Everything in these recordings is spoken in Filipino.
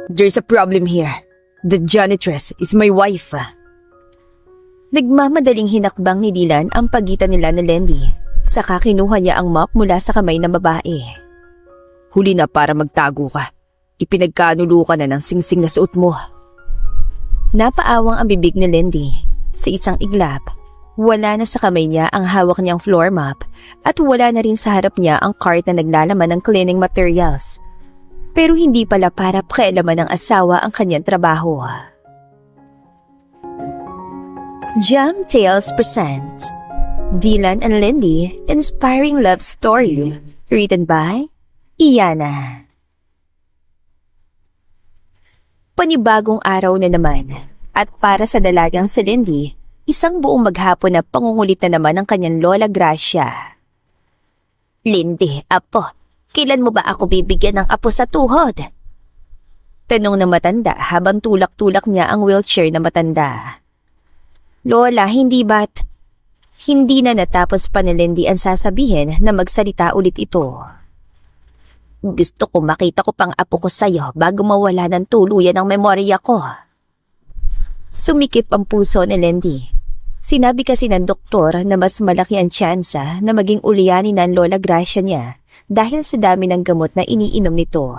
There's a problem here. The janitress is my wife. Nagmamadaling hinakbang ni Dylan ang pagitan nila ni Lindy. Saka kinuha niya ang mop mula sa kamay ng babae. Huli na para magtago ka. Ipinagkanulo ka na ng singsing na suot mo. Napaawang ang bibig ni Lindy. Sa isang iglap, wala na sa kamay niya ang hawak niyang floor mop at wala na rin sa harap niya ang cart na naglalaman ng cleaning materials. Pero hindi pala para pakialaman ng asawa ang kanyang trabaho. Jam Tales presents Dylan and Lindy Inspiring Love Story, written by Iyana. Panibagong araw na naman, at para sa dalagang si Lindy, isang buong maghapon na pangungulit na naman ang kanyang Lola Gracia. Lindy, apo, kailan mo ba ako bibigyan ng apo sa tuhod? Tanong ng matanda habang tulak-tulak niya ang wheelchair na matanda. Lola, hindi ba't? Hindi na natapos pa ni Lindy ang sasabihin na magsalita ulit ito. Gusto ko makita ko pang apo ko sa'yo bago mawala ng tuluyan ang memorya ko. Sumikip ang puso ni Lindy. Sinabi kasi ng doktor na mas malaki ang tsansa na maging ulyanin ng Lola Gracia niya dahil sa dami ng gamot na iniinom nito.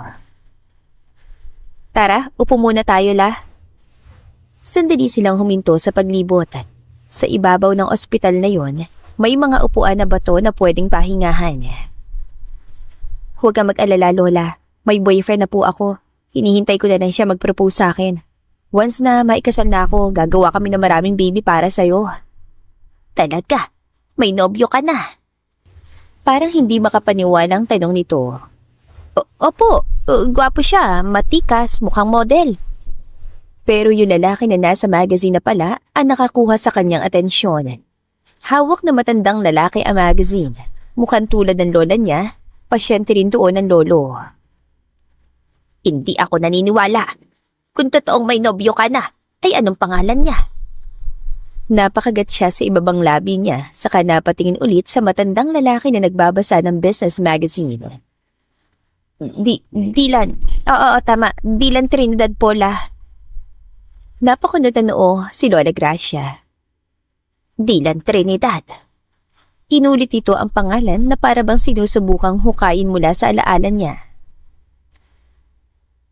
Tara, upo muna tayo, La. Sandali silang huminto sa paglibot. Sa ibabaw ng ospital na yon, may mga upuan na bato na pwedeng pahingahan. Huwag kang mag-alala, Lola. May boyfriend na po ako. Hinihintay ko na lang siya mag-propose sa akin. Once na maikasal na ako, gagawa kami ng maraming baby para sa'yo. Talaga? May nobyo ka na? Parang hindi makapaniwalang tanong nito. Opo, gwapo siya, matikas, mukhang model. Pero yung lalaki na nasa magazine na pala ang nakakuha sa kanyang atensyon. Hawak na matandang lalaki ang magazine. Mukhang tulad ng lola niya, pasyente rin doon ng lolo. Hindi ako naniniwala. Kung totoong may nobyo ka na, ay anong pangalan niya? Napakagat siya sa ibabang labi niya, saka napatingin ulit sa matandang lalaki na nagbabasa ng business magazine. Dylan. Oo, tama. Dylan Trinidad Pola. Napakunot na noo si Lola Gracia. Dylan Trinidad. Inulit ito ang pangalan na para bang sinusubukang hukayin mula sa alaala niya.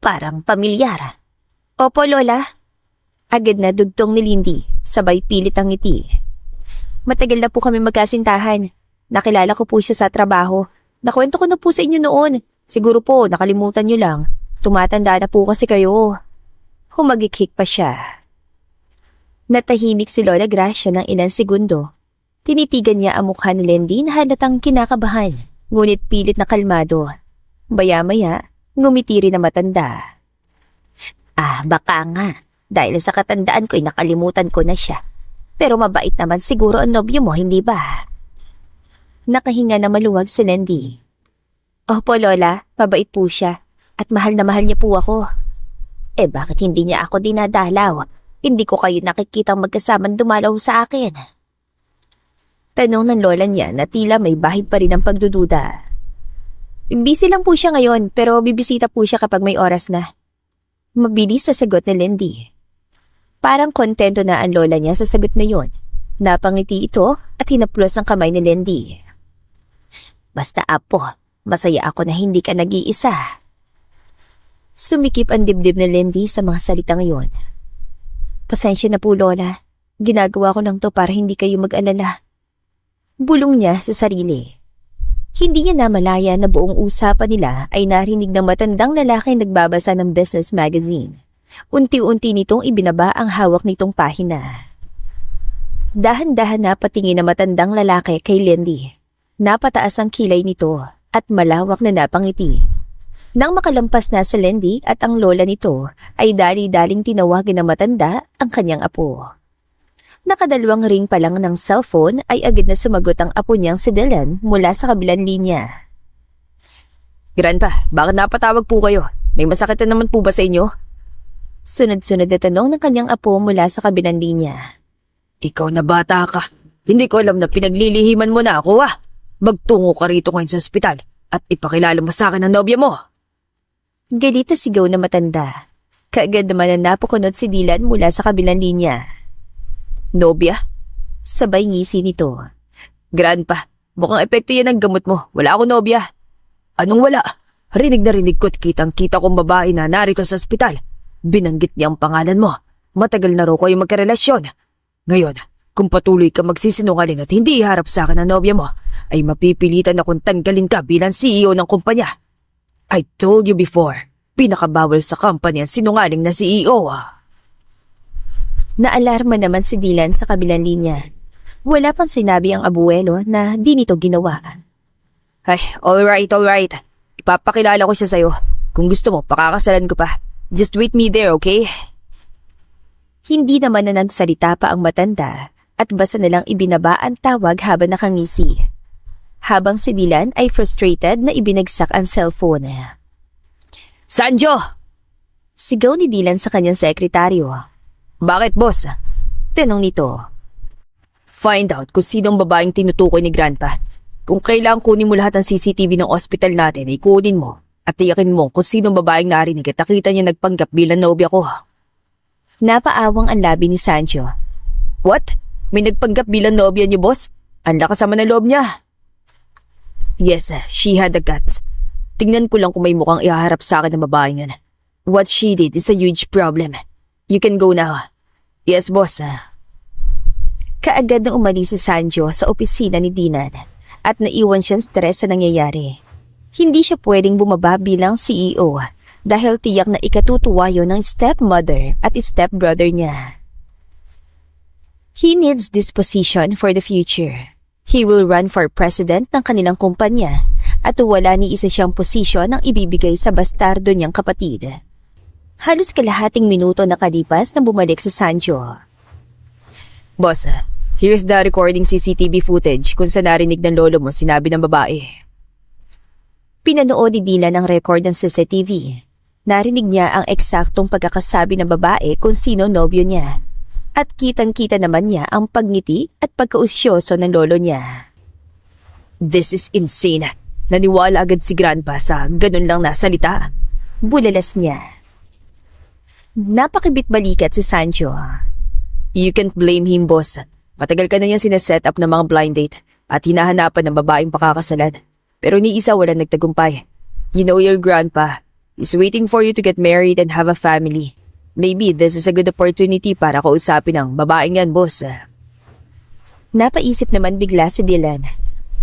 Parang pamilyar. Opo, Lola. Agad na dugtong ni Lindy, sabay pilit ang ngiti. Matagal na po kami magkasintahan. Nakilala ko po siya sa trabaho. Nakwento ko na po sa inyo noon. Siguro po nakalimutan niyo lang. Tumatanda na po kasi kayo. Humagikhik pa siya. Natahimik si Lola Gracia ng ilang segundo. Tinitigan niya ang mukha ni Lindy na halatang kinakabahan, ngunit pilit na kalmado. Baya-maya, ngumiti rin na matanda. Baka nga. Dahil sa katandaan ko'y nakalimutan ko na siya. Pero mabait naman siguro ang nobyo mo, hindi ba? Nakahinga na maluwag si Lindy. Opo, Lola, mabait po siya. At mahal na mahal niya po ako. Bakit hindi niya ako dinadalaw? Hindi ko kayo nakikitang magkasamang dumalaw sa akin. Tanong ng lola niya na tila may bahid pa rin ang pagdududa. Busy lang po siya ngayon pero bibisita po siya kapag may oras na. Mabilis sa sagot ni Lindy. Parang kontento na ang lola niya sa sagot na yon. Napangiti ito at hinaplos ang kamay ni Lindy. Basta apo, masaya ako na hindi ka nag-iisa. Sumikip ang dibdib ni Lindy sa mga salitang yon. Pasensya na po, Lola. Ginagawa ko lang to para hindi kayo mag-alala. Bulong niya sa sarili. Hindi niya namalaya na buong usapan nila ay narinig ng matandang lalaki nagbabasa ng business magazine. Unti-unti nitong ibinaba ang hawak nitong pahina. Dahan-dahan na patingin ng matandang lalaki kay Lindy. Napataas ang kilay nito at malawak na napangiti. Nang makalampas na si Lindy at ang lola nito, ay dali-daling tinawagin ng matanda ang kanyang apo. Nakadalawang ring pa lang ng cellphone ay agad na sumagot ang apo niyang si Dylan mula sa kabilang linya. Grandpa, bakit napatawag po kayo? May masakit na naman po ba sa inyo? Sunod-sunod na tanong ng kanyang apo mula sa kabilang linya. Ikaw na bata ka. Hindi ko alam na pinaglilihiman mo na ako Magtungo ka rito ngayon sa ospital at ipakilala mo sa akin ang nobya mo. Galit na sigaw na matanda. Kaagad naman na napukunot si Dylan mula sa kabilang linya. Nobya? Sabay ngisi nito. Grandpa, mukhang epekto yan ng gamot mo. Wala akong nobya. Anong wala? Rinig na rinig ko't kitang-kita kong babae na narito sa ospital. Binanggit niya ang pangalan mo. Matagal na raw kayo magkarelasyon. Ngayon, kung patuloy ka magsisinungaling at hindi iharap sa akin ang nobya mo, ay mapipilitan akong tanggalin ka bilang CEO ng kumpanya. I told you before, pinakabawal sa company ang sinungaling na CEO. Naalarma naman si Dylan sa kabilang linya. Wala pang sinabi ang abuelo na di nito ginawa. Ay, alright. Ipapakilala ko siya sa'yo. Kung gusto mo, pakakasalan ko pa. Just wait me there, okay? Hindi naman na nagsalita pa ang matanda at basta nalang ibinaba ang tawag habang nakangisi. Habang si Dylan ay frustrated na ibinagsak ang cellphone. Sanjo! Sigaw ni Dylan sa kanyang sekretaryo. Bakit, boss? Tanong nito. Find out kung sinong babaeng tinutukoy ni Grandpa. Kung kailangan kunin mo lahat ng CCTV ng ospital natin, ay kunin mo at tiyakin mo kung sinong babaeng narinig at nakita niya nagpanggap bilang nobya ko. Napaawang ang labi ni Sancho. What? May nagpanggap bilang nobya niyo, boss? Ang lakas naman ng loob niya. Yes, she had the guts. Tingnan ko lang kung may mukhang ihaharap sa akin ng babaeng yan. What she did is a huge problem. You can go now. Yes, boss. Kaagad na umalis si Sancho sa opisina ni Dylan at naiwan siyang stress sa nangyayari. Hindi siya pwedeng bumaba bilang CEO dahil tiyak na ikatutuwa yon ng stepmother at stepbrother niya. He needs this position for the future. He will run for president ng kanilang kumpanya at wala ni isa siyang posisyon ang ibibigay sa bastardo niyang kapatid. Halos kalahating minuto nakalipas nang bumalik sa Sancho. Boss, here's the recording CCTV footage kung saan narinig ng lolo mo sinabi ng babae. Pinanood ni Dylan ang record ng CCTV. Narinig niya ang eksaktong pagkakasabi ng babae kung sino nobyo niya. At kitang-kita naman niya ang pagngiti at pagkausyoso ng lolo niya. This is insane. Naniwala agad si Grandpa sa ganun lang na salita. Bulalas niya. Napakibit-balikat si Sancho. You can't blame him, boss. Matagal ka na niyang sineset up ng mga blind date at hinahanapan ng babaeng pakakasalan. Pero ni isa walang nagtagumpay. You know your grandpa is waiting for you to get married and have a family. Maybe this is a good opportunity para kausapin ang babaeng yan, boss. Napaisip naman bigla si Dylan.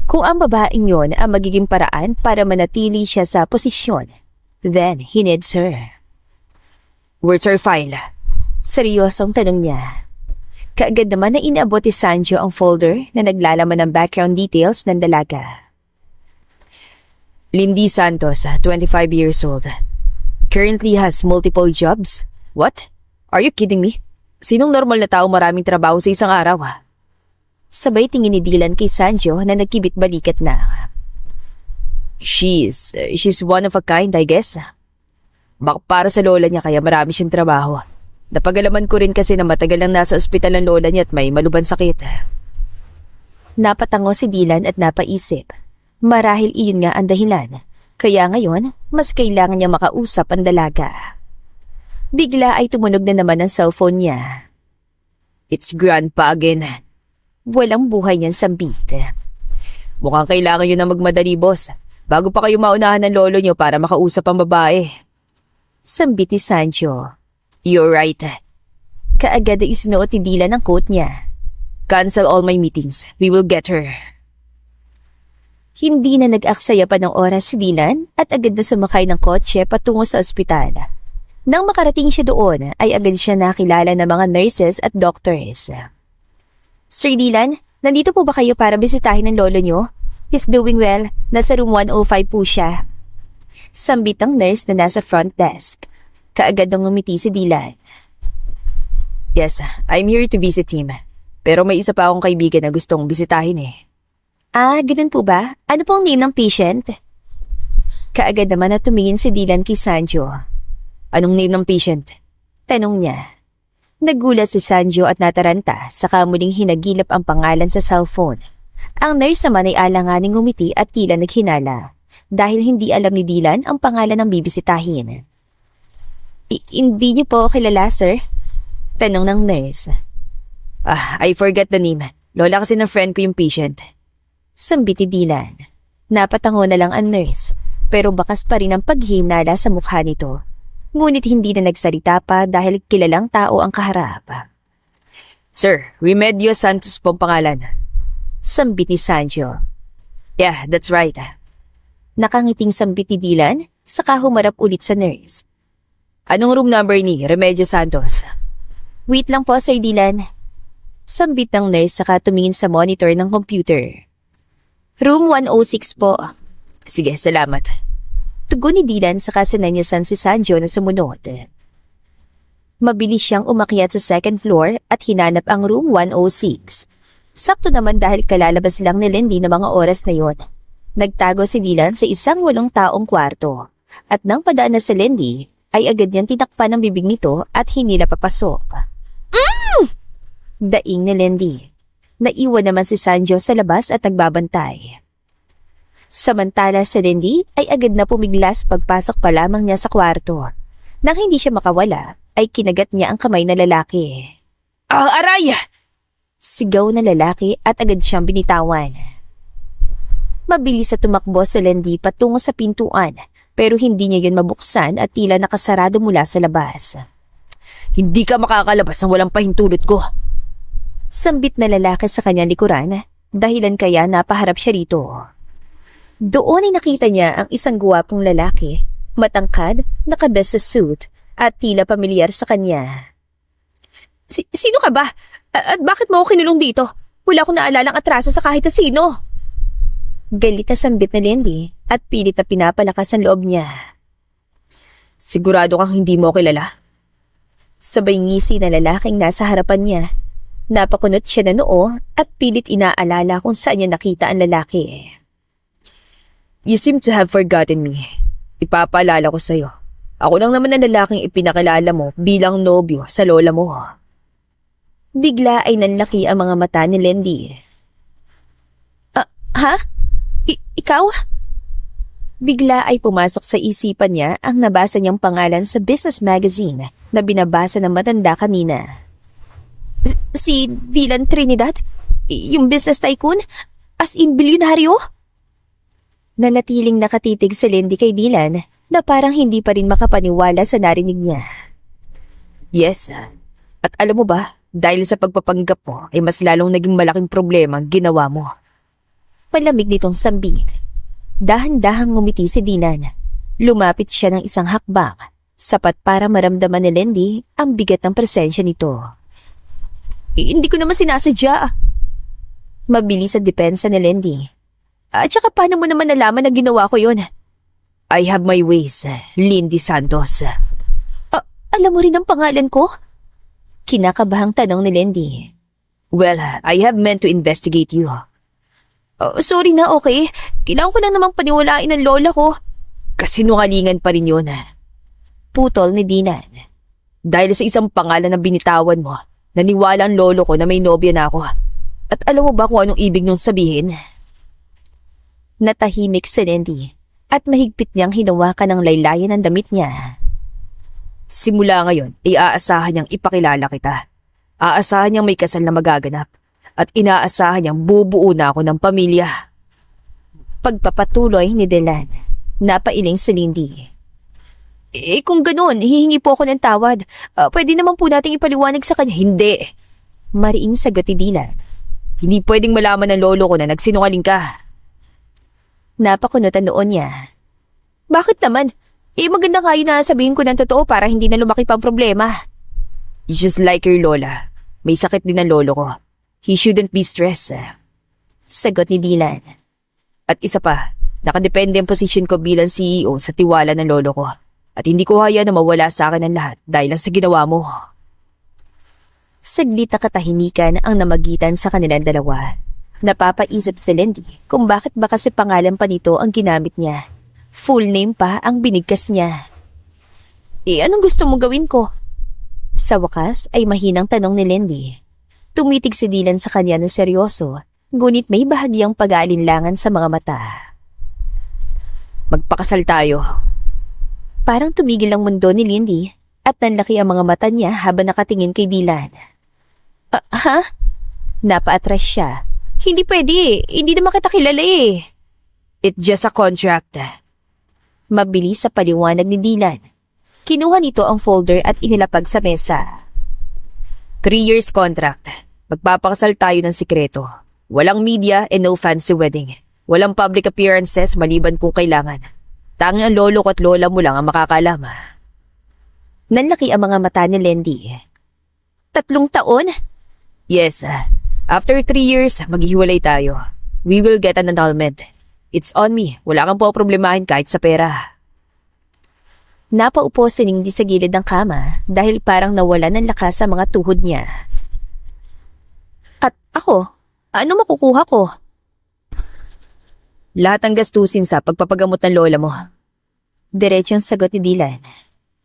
Kung ang babaeng yon ang magiging paraan para manatili siya sa posisyon, then he needs her. Where's her file? Seryosong tanong niya. Kaagad naman na inaabot ni Sancho ang folder na naglalaman ng background details ng dalaga. Lindy Santos, 25 years old. Currently has multiple jobs. What? Are you kidding me? Sinong normal na tao maraming trabaho sa isang araw? Sabay tingin ni Dylan kay Sancho na nagkibit-balikat na. She's one of a kind, I guess. Baka para sa lola niya kaya marami siyang trabaho. Napagalaman ko rin kasi na matagal lang nasa ospital ang lola niya at may malubhan sakit. Napatango si Dylan at napaisip. Marahil iyon nga ang dahilan. Kaya ngayon, mas kailangan niya makausap ang dalaga. Bigla ay tumunog na naman ang cellphone niya. It's Grandpa again. Walang buhay niyang sambit. Mukhang kailangan niyo na magmadali, boss. Bago pa kayo maunahan ng lolo niyo para makausap ang babae. Sambit ni Sancho. You're right. Kaagad ay isinuot ni Dylan ang coat niya. Cancel all my meetings. We will get her. Hindi na nag-aksaya pa ng oras si Dylan at agad na sumakay ng kotse patungo sa ospital. Nang makarating siya doon, ay agad siya nakilala ng mga nurses at doctors. Sir Dylan, nandito po ba kayo para bisitahin ng lolo niyo? He's doing well. Nasa room 105 po siya. Sambit ang nurse na nasa front desk. Kaagad nang ngumiti si Dylan. Yes, I'm here to visit him. Pero may isa pa akong kaibigan na gustong bisitahin eh. Ah, ganun po ba? Ano pong name ng patient? Kaagad naman na tumingin si Dylan kay Sancho. Anong name ng patient? Tanong niya. Nagulat si Sancho at nataranta saka muling hinagilap ang pangalan sa cellphone. Ang nurse naman ay alanganing ngumiti at tila naghinala dahil hindi alam ni Dylan ang pangalan ng bibisitahin. Hindi niyo po kilala, sir? Tanong ng nurse. I forgot the name. Lola kasi ng friend ko yung patient. Sambit ni Dylan. Napatango na lang ang nurse, pero bakas pa rin ang paghinala sa mukha nito. Ngunit hindi na nagsalita pa dahil kilalang tao ang kaharap. Sir, Remedios Santos po ang pangalan. Sambit ni Sancho. Yeah, that's right. Nakangiting sambit ni Dylan, saka humarap ulit sa nurse. Anong room number ni Remedios Santos? Wait lang po, Sir Dylan. Sambit ng nurse saka tumingin sa monitor ng computer. Room 106 po. Sige, salamat. Tugon ni Dylan saka sinanyasan si Sanjo na sumunod. Mabilis siyang umakyat sa second floor at hinanap ang room 106. Sakto naman dahil kalalabas lang ni Lindy na mga oras na yon. Nagtago si Dylan sa isang 8 taong kwarto. At nang padaan na si Lindy, ay agad niyang tinakpan ang bibig nito at hinila papasok. Daing ni Lindy. Naiwan naman si Sanjo sa labas at nagbabantay. Samantala si Lindy ay agad na pumiglas pagpasok pa lamang niya sa kwarto. Nang hindi siya makawala, ay kinagat niya ang kamay na lalaki. Aray! Sigaw na lalaki at agad siyang binitawan. Mabilis sa tumakbo si Lindy patungo sa pintuan, pero hindi niya yun mabuksan at tila nakasarado mula sa labas. Hindi ka makakalabas ng walang pahintulot ko. Sambit na lalaki sa kanyang likuran, dahilan kaya napaharap siya rito. Doon ay nakita niya ang isang guwapong lalaki, matangkad, nakabes sa suit, at tila pamilyar sa kanya. Sino ka ba? At bakit mo ako kinulong dito? Wala akong naalalang atraso sa kahit na sino. Galit na sambit na Lindy at pilit na pinapalakas ang loob niya. Sigurado kang hindi mo kilala? Sabay ngisi na lalaking nasa harapan niya. Napakunot siya na noo at pilit inaalala kung saan niya nakita ang lalaki. You seem to have forgotten me. Ipapaalala ko sa'yo. Ako lang naman ang lalaking ipinakilala mo bilang nobyo sa lola mo. Bigla ay nanlaki ang mga mata ni Lindy. Ha? Ikaw? Bigla ay pumasok sa isipan niya ang nabasa niyang pangalan sa business magazine na binabasa ng matanda kanina. Si Dylan Trinidad? Yung business tycoon? As in bilyonaryo? Nanatiling nakatitig si Lindy kay Dylan na parang hindi pa rin makapaniwala sa narinig niya. Yes, at alam mo ba, dahil sa pagpapanggap mo ay mas lalong naging malaking problema ang ginawa mo. Malamig nitong sambit. Dahan-dahang ngumiti si Dylan. Lumapit siya ng isang hakbang, sapat para maramdaman ni Lindy ang bigat ng presensya nito. Hindi ko naman sinasadya. Mabilis sa depensa ni Lindy. At saka paano mo naman nalaman na ginawa ko yun? I have my ways, Lindy Santos. Alam mo rin ang pangalan ko? Kinakabahang tanong ni Lindy. Well, I have meant to investigate you. Sorry na, okay? Kailangan ko lang namang paniwalain ng lola ko. Kasinungalingan pa rin yun. Putol ni Dylan. Dahil sa isang pangalan na binitawan mo, naniwala ang lolo ko na may nobya na ako. At alam mo ba kung anong ibig nung sabihin? Natahimik si Lindy at mahigpit niyang hinawakan ng laylayan ng damit niya. Simula ngayon, ay aasahan niyang ipakilala kita. Aasahan niyang may kasal na magaganap. At inaasahan niyang bubuo na ako ng pamilya. Pagpapatuloy ni Dylan, napailing si Lindy. Kung ganoon, hihingi po ako ng tawad. Pwede naman po nating ipaliwanag sa kanya. Hindi. Mariing sagot ni Dylan. Hindi pwedeng malaman ng lolo ko na nagsinungaling ka. Napakunot ang noon niya. Bakit naman? Maganda nga yun na sabihin ko ng totoo para hindi na lumaki pa ang problema. Just like your lola. May sakit din ang lolo ko. He shouldn't be stressed. Sagot ni Dylan. At isa pa, nakadepende ang posisyon ko bilang CEO sa tiwala ng lolo ko. At hindi ko haya na mawala sa akin ang lahat dahil lang sa ginawa mo. Saglit na katahimikan ang namagitan sa kanilang dalawa. Napapaisip si Lindy kung bakit ba kasi pangalan pa nito ang ginamit niya. Full name pa ang binigkas niya. Anong gusto mo gawin ko? Sa wakas ay mahinang tanong ni Lindy. Tumitig si Dylan sa kanya na seryoso, ngunit may bahagyang pag-aalinlangan sa mga mata. Magpakasal tayo. Parang tumigil ang mundo ni Lindy at nanlaki ang mga mata niya habang nakatingin kay Dylan. Ha? Napaatras siya. Hindi pwede, hindi naman kita kilala eh. It's just a contract. Mabilis sa paliwanag ni Dylan. Kinuha nito ang folder at inilapag sa mesa. 3 years contract. Magpapakasal tayo ng sikreto. Walang media and no fancy wedding. Walang public appearances maliban kung kailangan. Tanging ang lolo ko at lola mo lang ang makakaalam. Nanlaki ang mga mata ni Lindy. 3 taon? Yes. After 3 years, maghihiwalay tayo. We will get an annulment. It's on me. Wala kang po problemahin kahit sa pera. Napaupo si Lindy sa gilid ng kama dahil parang nawala ng lakas sa mga tuhod niya. At ako? Ano makukuha ko? Lahat ng gastusin sa pagpapagamot ng lola mo. Diretsong sagot ni Dylan.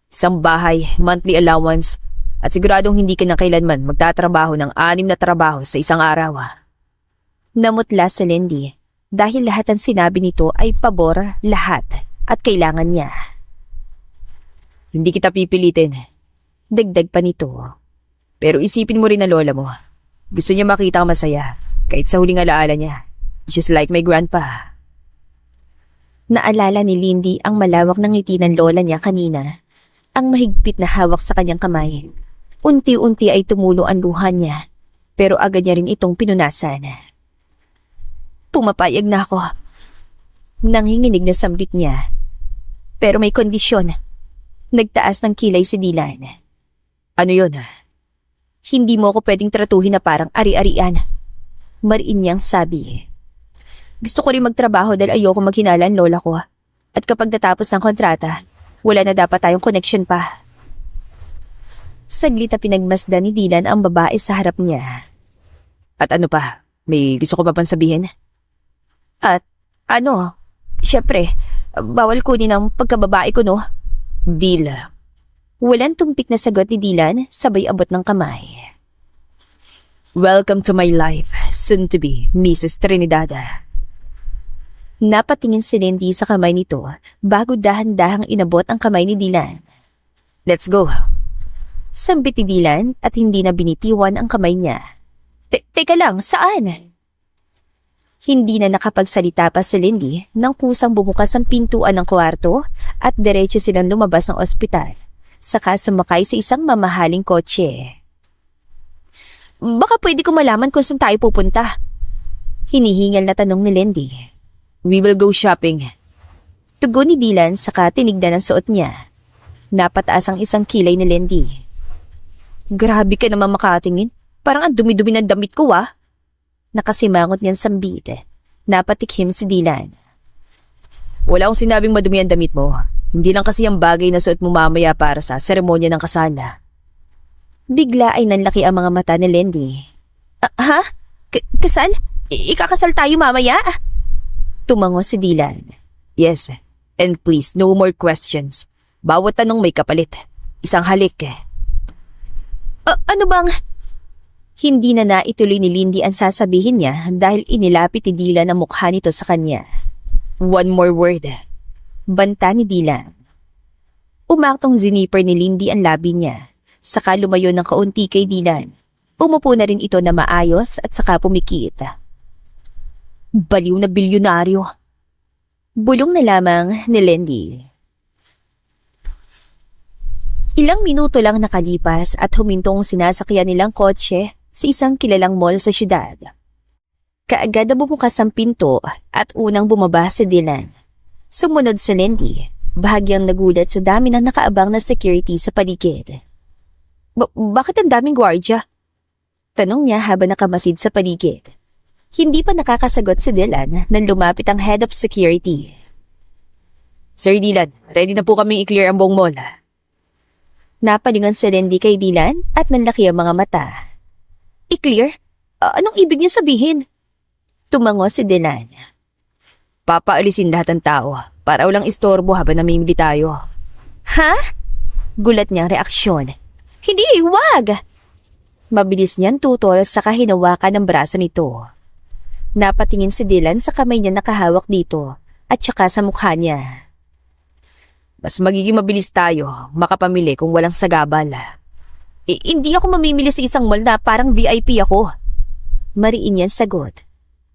Isang bahay, monthly allowance, at siguradong hindi ka na kailanman magtatrabaho ng 6 na trabaho sa isang araw. Namutla si Lindy dahil lahat ng sinabi nito ay pabor, lahat, at kailangan niya. Hindi kita pipilitin. Dagdag pa nito. Pero isipin mo rin na lola mo. Gusto niya makita ka masaya, kahit sa huling alaala niya. Just like my grandpa. Naalala ni Lindy ang malawak ng ngiti ng lola niya kanina. Ang mahigpit na hawak sa kanyang kamay. Unti-unti ay tumulo ang luha niya, pero agad niya rin itong pinunasan. Pumapayag na ako. Nanginginig na sambit niya. Pero may kondisyon. Nagtaas ng kilay si Dylan. Ano yun? Hindi mo ako pwedeng tratuhin na parang ari-arian. Mariin niyang sabi. Gusto ko rin magtrabaho dahil ayoko maghinala ang lola ko. At kapag natapos ng kontrata, wala na dapat tayong connection pa. Saglit na pinagmasdan ni Dylan ang babae sa harap niya. At ano pa? May gusto ko pa pang sabihin? At ano? Siyempre, bawal kunin ang pagkababae ko, no? Deal. Walang tumpik na sagot ni Dylan, sabay abot ng kamay. Welcome to my life, soon to be Mrs. Trinidad. Napatingin si Lindy sa kamay nito bago dahan-dahang inabot ang kamay ni Dylan. Let's go. Sambit ni Dylan at hindi na binitiwan ang kamay niya. Teka lang, saan? Hindi na nakapagsalita pa si Lindy nang kusang bumukas ang pintuan ng kwarto at diretso silang lumabas ng ospital. Saka sumakay sa isang mamahaling kotse. Baka pwede ko malaman kung saan tayo pupunta. Hinihingal na tanong ni Lindy. We will go shopping. Tugon ni Dylan saka tinignan ang suot niya. Napataas ang isang kilay ni Lindy. Grabe ka naman makatingin. Parang ang dumi-dumi ng damit ko Nakasimangot niyan sambit. Napatikhim si Dylan. Wala akong sinabing madumi ang damit mo. Hindi lang kasi ang bagay na suot mo mamaya para sa seremonya ng kasal. Bigla ay nanlaki ang mga mata ni Lindy. Ha? Kasal? Ikakasal tayo mamaya? Tumango si Dylan. Yes, and please, no more questions. Bawat tanong may kapalit. Isang halik. Ano bang... Hindi na naituloy ni Lindy ang sasabihin niya dahil inilapit ni Dylan ang mukha nito sa kanya. One more word. Banta ni Dylan. Umaktong ziniper ni Lindy ang labi niya. Saka lumayo ng kaunti kay Dylan. Umupo na rin ito na maayos at saka pumikit. Baliw na bilyonaryo. Bulong na lamang ni Lindy. Ilang minuto lang nakalipas at humintong sinasakyan nilang kotse sa isang kilalang mall sa syudad. Kaagad na bumukas ang pinto at unang bumaba si Dylan. Sumunod si Lindy, bahagyang nagulat sa dami ng nakaabang na security sa paligid. Bakit ang daming gwardya? Tanong niya habang nakamasid sa paligid. Hindi pa nakakasagot si Dylan nang lumapit ang head of security. Sir Dylan, ready na po kami i-clear ang buong mall. Napalingon si Lindy kay Dylan at nanlaki ang mga mata. I-clear? Anong ibig niya sabihin? Tumango si Dylan. Papaalisin lahat ng tao para walang istorbo habang namimili tayo. Ha? Gulat niyang reaksyon. Hindi, wag! Mabilis niyang tutol sa kahinawakan ng braso nito. Napatingin si Dylan sa kamay niya nakahawak dito at saka sa mukha niya. Mas magiging mabilis tayo makapamili kung walang sagabal. Hindi ako mamimili sa isang mall na parang VIP ako. Mariin yan sagot.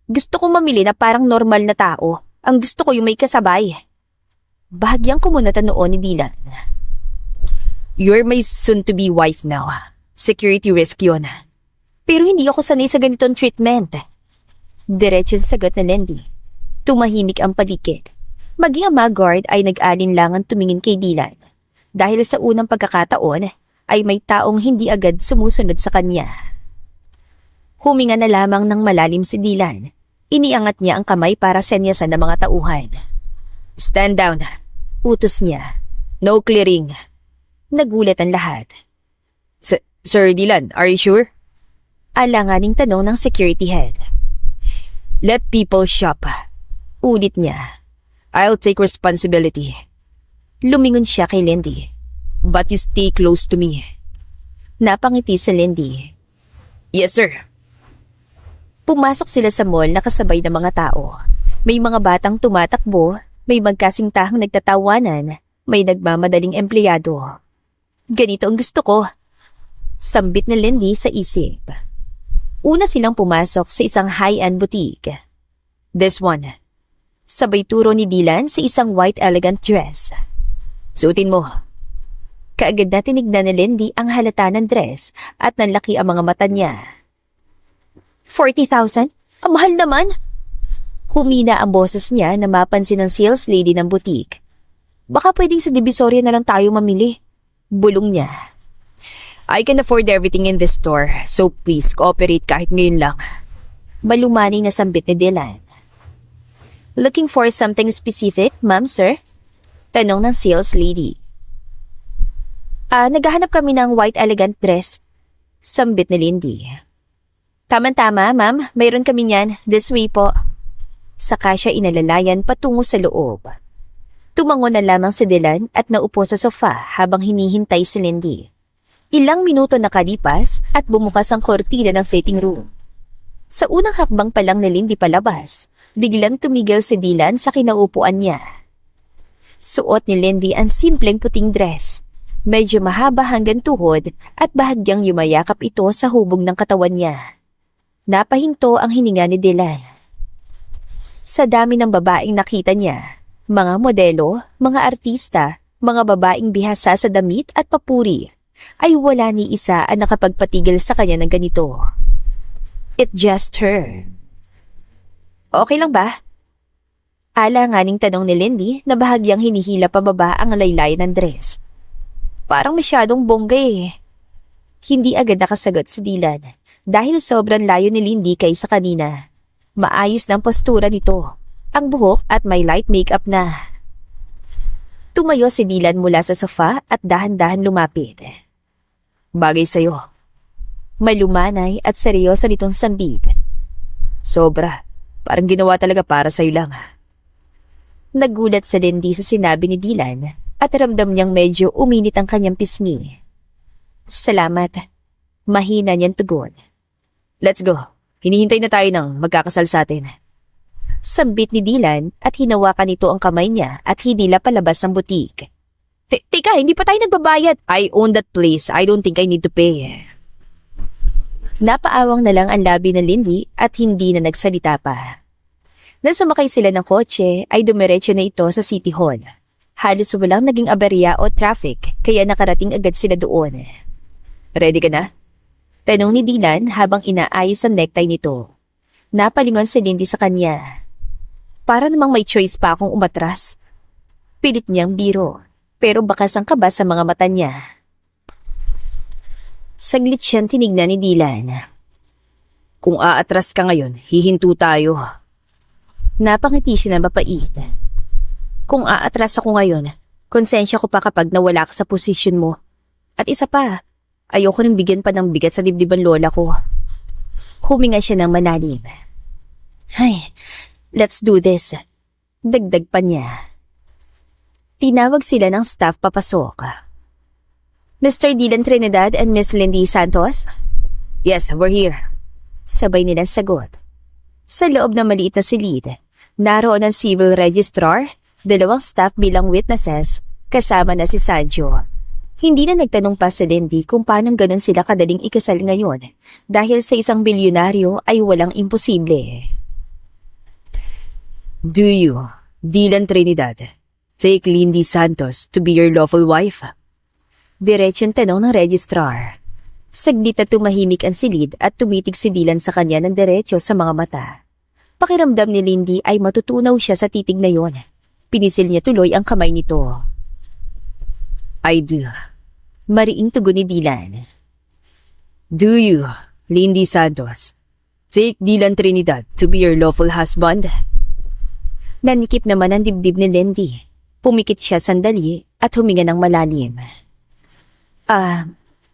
Gusto kong mamili na parang normal na tao. Ang gusto ko yung may kasabay. Bahagyang kumunatan noon ni Dylan. You're my soon-to-be wife now. Security risk yun. Pero hindi ako sanay sa ganitong treatment. Diretsong sagot na Lindy. Tumahimik ang paligid. Maging ang mga guard ay nag-alinlangan tumingin kay Dylan. Dahil sa unang pagkakataon ay may taong hindi agad sumusunod sa kanya. Huminga na lamang ng malalim si Dylan. Iniangat niya ang kamay para senyasan ng mga tauhan. Stand down. Utos niya. No clearing. Nagulat ang lahat. Sir Dylan, are you sure? Alanganing tanong ng security head. Let people shop. Ulit niya. I'll take responsibility. Lumingon siya kay Lindy. But you stay close to me. Napangiti si Lindy. Yes, sir. Pumasok sila sa mall na kasabay ng mga tao. May mga batang tumatakbo, may magkasingtahang nagtatawanan, may nagmamadaling empleyado. Ganito ang gusto ko. Sambit ni Lindy sa isip. Una silang pumasok sa isang high-end boutique. This one. Sabay turo ni Dylan sa isang white elegant dress. Suotin mo. Kaagad na tinignan ni Lindy ang halata ng dress at nanlaki ang mga mata niya. 40,000? Ang mahal naman! Humina ang boses niya na mapansin ng sales lady ng boutique. Baka pwedeng sa Divisoria na lang tayo mamili. Bulong niya. I can afford everything in this store, so please cooperate kahit ngayon lang. Malumanay na sambit ni Dylan. Looking for something specific, ma'am, sir? Tanong ng sales lady. Naghahanap kami ng white elegant dress. Sambit ni Lindy. Tama-tama, ma'am. Mayroon kami niyan. This way po. Saka siya inalalayan patungo sa loob. Tumango na lamang si Dylan at naupo sa sofa habang hinihintay si Lindy. Ilang minuto nakalipas at bumukas ang kortina ng fitting room. Sa unang hakbang pa lang ni Lindy palabas, biglang tumigil si Dylan sa kinaupuan niya. Suot ni Lindy ang simpleng puting dress. Medyo mahaba hanggang tuhod at bahagyang yumayakap ito sa hubog ng katawan niya. Napahinto ang hininga ni Dylan. Sa dami ng babaeng nakita niya, mga modelo, mga artista, mga babaeng bihasa sa damit at papuri, ay wala ni isa ang nakapagpatigil sa kanya ng ganito. It just her. Okay lang ba? Alanganing tanong ni Lindy na bahagyang hinihila pababa ang laylay ng dress. Parang masyadong bongga eh. Hindi agad nakasagot si Dylan dahil sobrang layo ni Lindy kaysa kanina. Maayos ng postura nito, ang buhok at may light makeup na. Tumayo si Dylan mula sa sofa at dahan-dahan lumapit. Bagay sa'yo. Malumanay at seryoso nitong sambit. Sobra. Parang ginawa talaga para sa'yo lang. Nagulat si Lindy sa sinabi ni Dylan at ramdam niyang medyo uminit ang kanyang pisngi. Salamat. Mahina niyang tugon. Let's go. Hinihintay na tayo ng magkakasal sa atin. Sambit ni Dylan at hinawakan nito ang kamay niya at hinila palabas ng butik. Teka, hindi pa tayo nagbabayad. I own that place. I don't think I need to pay. Napaawang na lang ang labi ng Lindy at hindi na nagsalita pa. Nang sumakay sila ng kotse ay dumiretso na ito sa City Hall. Halos walang naging aberya o traffic kaya nakarating agad sila doon. Ready ka na? Tanong ni Dylan habang inaayos ang necktie nito. Napalingon si Lindy sa kanya. Para namang may choice pa akong umatras. Pilit niyang biro, pero bakas ang kaba sa mga mata niya. Saglit siyang tinignan ni Dylan. Kung aatras ka ngayon, hihinto tayo. Napangiti siya na mapait. Kung aatras ako ngayon, konsensya ko pa kapag nawala ka sa posisyon mo. At isa pa, ayoko nang bigyan pa ng bigat sa dibdiban lola ko. Huminga siya ng malalim. Ay, let's do this. Dagdag pa niya. Tinawag sila ng staff papasok. Mr. Dylan Trinidad and Miss Lindy Santos? Yes, we're here. Sabay nilang sagot. Sa loob ng maliit na silid, naroon ang civil registrar, 2 staff bilang witnesses, kasama na si Sanjo. Hindi na nagtanong pa si Lindy kung paano ganun sila kadaling ikasal ngayon dahil sa isang bilyonaryo ay walang imposible. Do you, Dylan Trinidad, take Lindy Santos to be your lawful wife? Diretsong tanong ng registrar. Saglit na tumahimik ang silid at tumitig si Dylan sa kanya ng diretso sa mga mata. Pakiramdam ni Lindy ay matutunaw siya sa titig na yon. Pinisil niya tuloy ang kamay nito. I do. Mariing tugon ni Dylan. Do you, Lindy Santos, take Dylan Trinidad to be your lawful husband? Nanikip naman ang dibdib ni Lindy. Pumikit siya sandali at huminga ng malalim.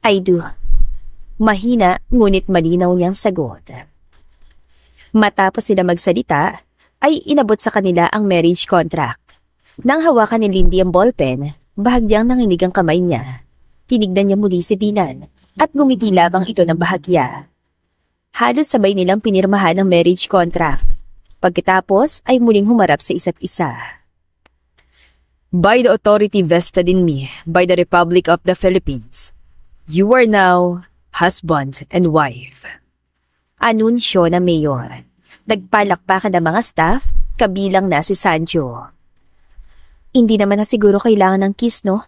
I do. Mahina ngunit malinaw niyang sagot. Matapos sila magsalita, ay inabot sa kanila ang marriage contract. Nang hawakan ni Lindy ang ballpen, bahagyang nanginig ang kamay niya. Tinignan niya muli si Dylan at gumiti lamang ito ng bahagya. Halos sabay nilang pinirmahan ang marriage contract. Pagkatapos ay muling humarap sa isa't isa. By the authority vested in me by the Republic of the Philippines, you are now husband and wife. Anunsyo na mayor. Nagpalakpakan ng mga staff, kabilang na si Sanjo. Hindi naman na siguro kailangan ng kiss, no?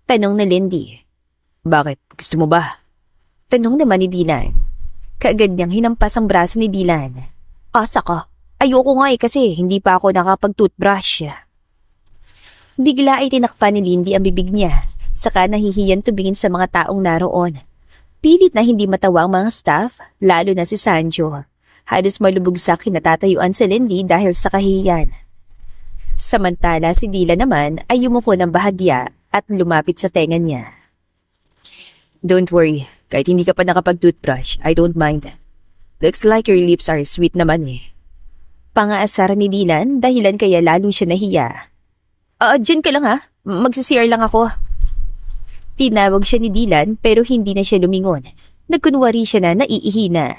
Tanong na Lindy. Bakit? Gusto mo ba? Tanong naman ni Dylan. Kaagad niyang hinampas ang braso ni Dylan. Asa ka? Ayoko nga kasi hindi pa ako nakapag-toothbrush. Bigla ay tinakpan ni Lindy ang bibig niya, saka nahihiyan tumingin sa mga taong naroon. Pilit na hindi matawa ang mga staff, lalo na si Sanjo. Halos malubog sa kinatatayuan si Lindy dahil sa kahihiyan. Samantala si Dylan naman ay yumuko ng bahagya at lumapit sa tenga niya. Don't worry, kahit hindi ka pa nakapag-toothbrush, I don't mind. Looks like your lips are sweet naman eh. Pangaasar ni Dylan dahilan kaya lalo siya nahiya. Diyan ka lang ha, magsisiyar lang ako. Tinawag siya ni Dylan pero hindi na siya lumingon. Nagkunwari siya na naiihina.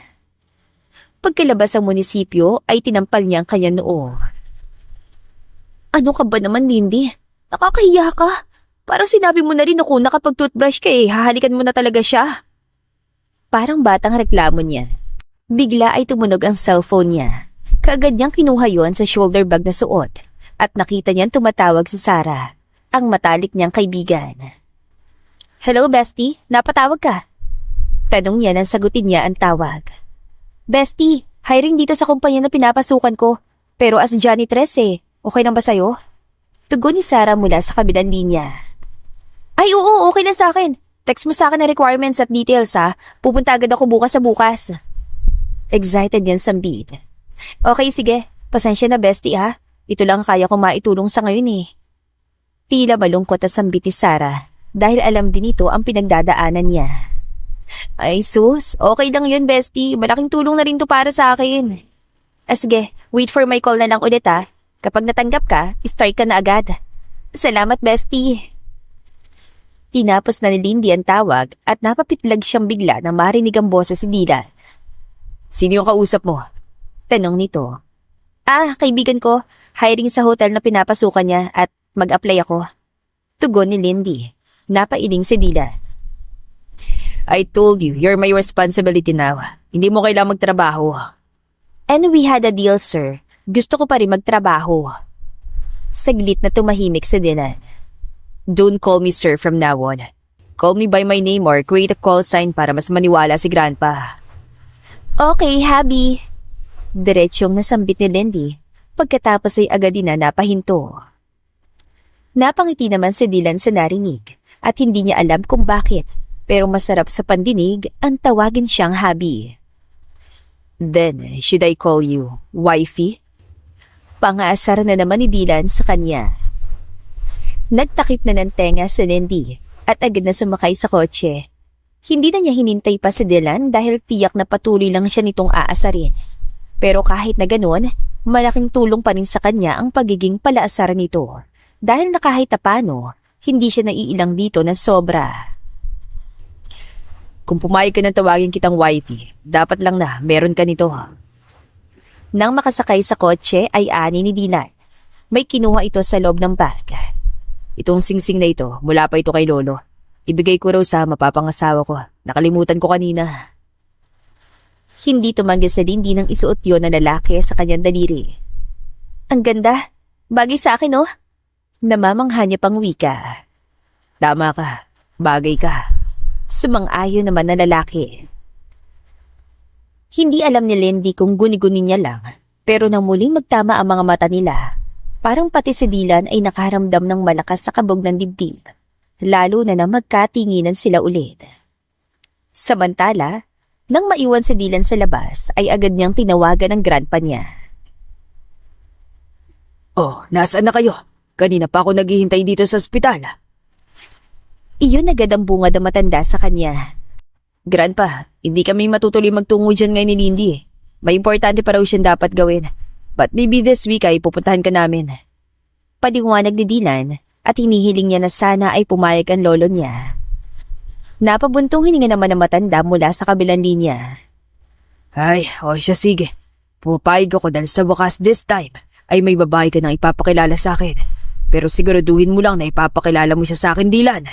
Pagkalabas ang munisipyo ay tinampal niya ang kanyang noo. Ano ka ba naman, Lindy? Nakakahiya ka. Parang sinabi mo na rin ako nakapag-toothbrush ka hahalikan mo na talaga siya. Parang batang reklamo niya. Bigla ay tumunog ang cellphone niya. Kaagad niyang kinuha yon sa shoulder bag na suot at nakita niyang tumatawag si Sarah, ang matalik niyang kaibigan. Hello, Bestie? Napatawag ka? Tanong niya nang sagutin niya ang tawag. Bestie, hiring dito sa kumpanya na pinapasukan ko. Pero as janitress okay lang ba sa'yo? Tugon ni Sarah mula sa kabilang linya. Ay oo, okay lang sa akin. Text mo sa akin ang requirements at details ha. Pupunta agad ako bukas sa bukas. Excited yan sambit. Okay, sige. Pasensya na, Bestie ha. Ito lang kaya ko maitulong sa ngayon Tila malungkot at sambit ni Sarah dahil alam din ito ang pinagdadaanan niya. Ay sus, okay lang yun, Bestie. Malaking tulong na rin to para sa akin. Sige, wait for my call na lang ulit ha. Kapag natanggap ka, strike ka na agad. Salamat, Bestie. Tinapos na ni Lindy ang tawag at napapitlag siyang bigla na marinig ang boses si Dylan. Sino yung kausap mo? Tanong nito. Kaibigan ko. Hiring sa hotel na pinapasukan niya at mag-apply ako. Tugon ni Lindy. Napailing si Dylan. I told you, you're my responsibility now. Hindi mo kailangang magtrabaho. And we had a deal, sir. Gusto ko pa rin magtrabaho. Saglit na tumahimik si Dylan. Don't call me sir from now on. Call me by my name or create a call sign para mas maniwala si Grandpa. Okay, Habi. Diretsyong nasambit ni Lindy. Pagkatapos ay agad din na napahinto. Napangiti naman si Dylan sa narinig at hindi niya alam kung bakit. Pero masarap sa pandinig ang tawagin siyang Habi. Then, should I call you wifey? Pangaasar na naman ni Dylan sa kanya. Nagtakip na ng tenga si Lindy at agad na sumakay sa kotse. Hindi na niya hinintay pa si Dylan dahil tiyak na patuloy lang siya nitong aasarin. Pero kahit na ganoon, malaking tulong pa rin sa kanya ang pagiging palaasar nito. Dahil na kahit paano, hindi siya naiilang dito na sobra. Kung pumayag ka ng tawagin kitang wifey, dapat lang na meron ka nito. Nang makasakay sa kotse ay ani ni Dylan. May kinuha ito sa loob ng bag. Itong singsing na ito, mula pa ito kay Lolo. Ibigay ko raw sa mapapangasawa ko. Nakalimutan ko kanina. Hindi tumanggi si Lindy nang isuot yon ng lalaki sa kanyang daliri. Ang ganda. Bagay sa akin, oh. Namamangha niya pang wika. Tama ka. Bagay ka. Sumang-ayon naman na lalaki. Hindi alam ni Lindy kung guni-guni niya lang, pero nang muling magtama ang mga mata nila, parang pati si Dylan ay nakaramdam ng malakas na kabog ng dibdib, lalo na nang magkatinginan sila ulit. Samantala, nang maiwan si Dylan sa labas, ay agad niyang tinawagan ang grandpa niya. Oh, nasaan na kayo? Kanina pa ako naghihintay dito sa ospital. Iyon agad ang bungad ng matanda sa kanya. Grandpa, hindi kami matutuloy magtungo dyan ngayon ni Lindy. May importante pa raw siyang dapat gawin. But maybe this week ay pupuntahan ka namin. Paliwanag ni Dylan at hinihiling niya na sana ay pumayag ang lolo niya. Napabuntong hininga naman ng matanda mula sa kabilang linya. Ay, siya sige. Pumapayag ako dahil sa wakas this time ay may babae ka nang ipapakilala sa akin. Pero siguraduhin mo lang na ipapakilala mo siya sa akin, Dylan.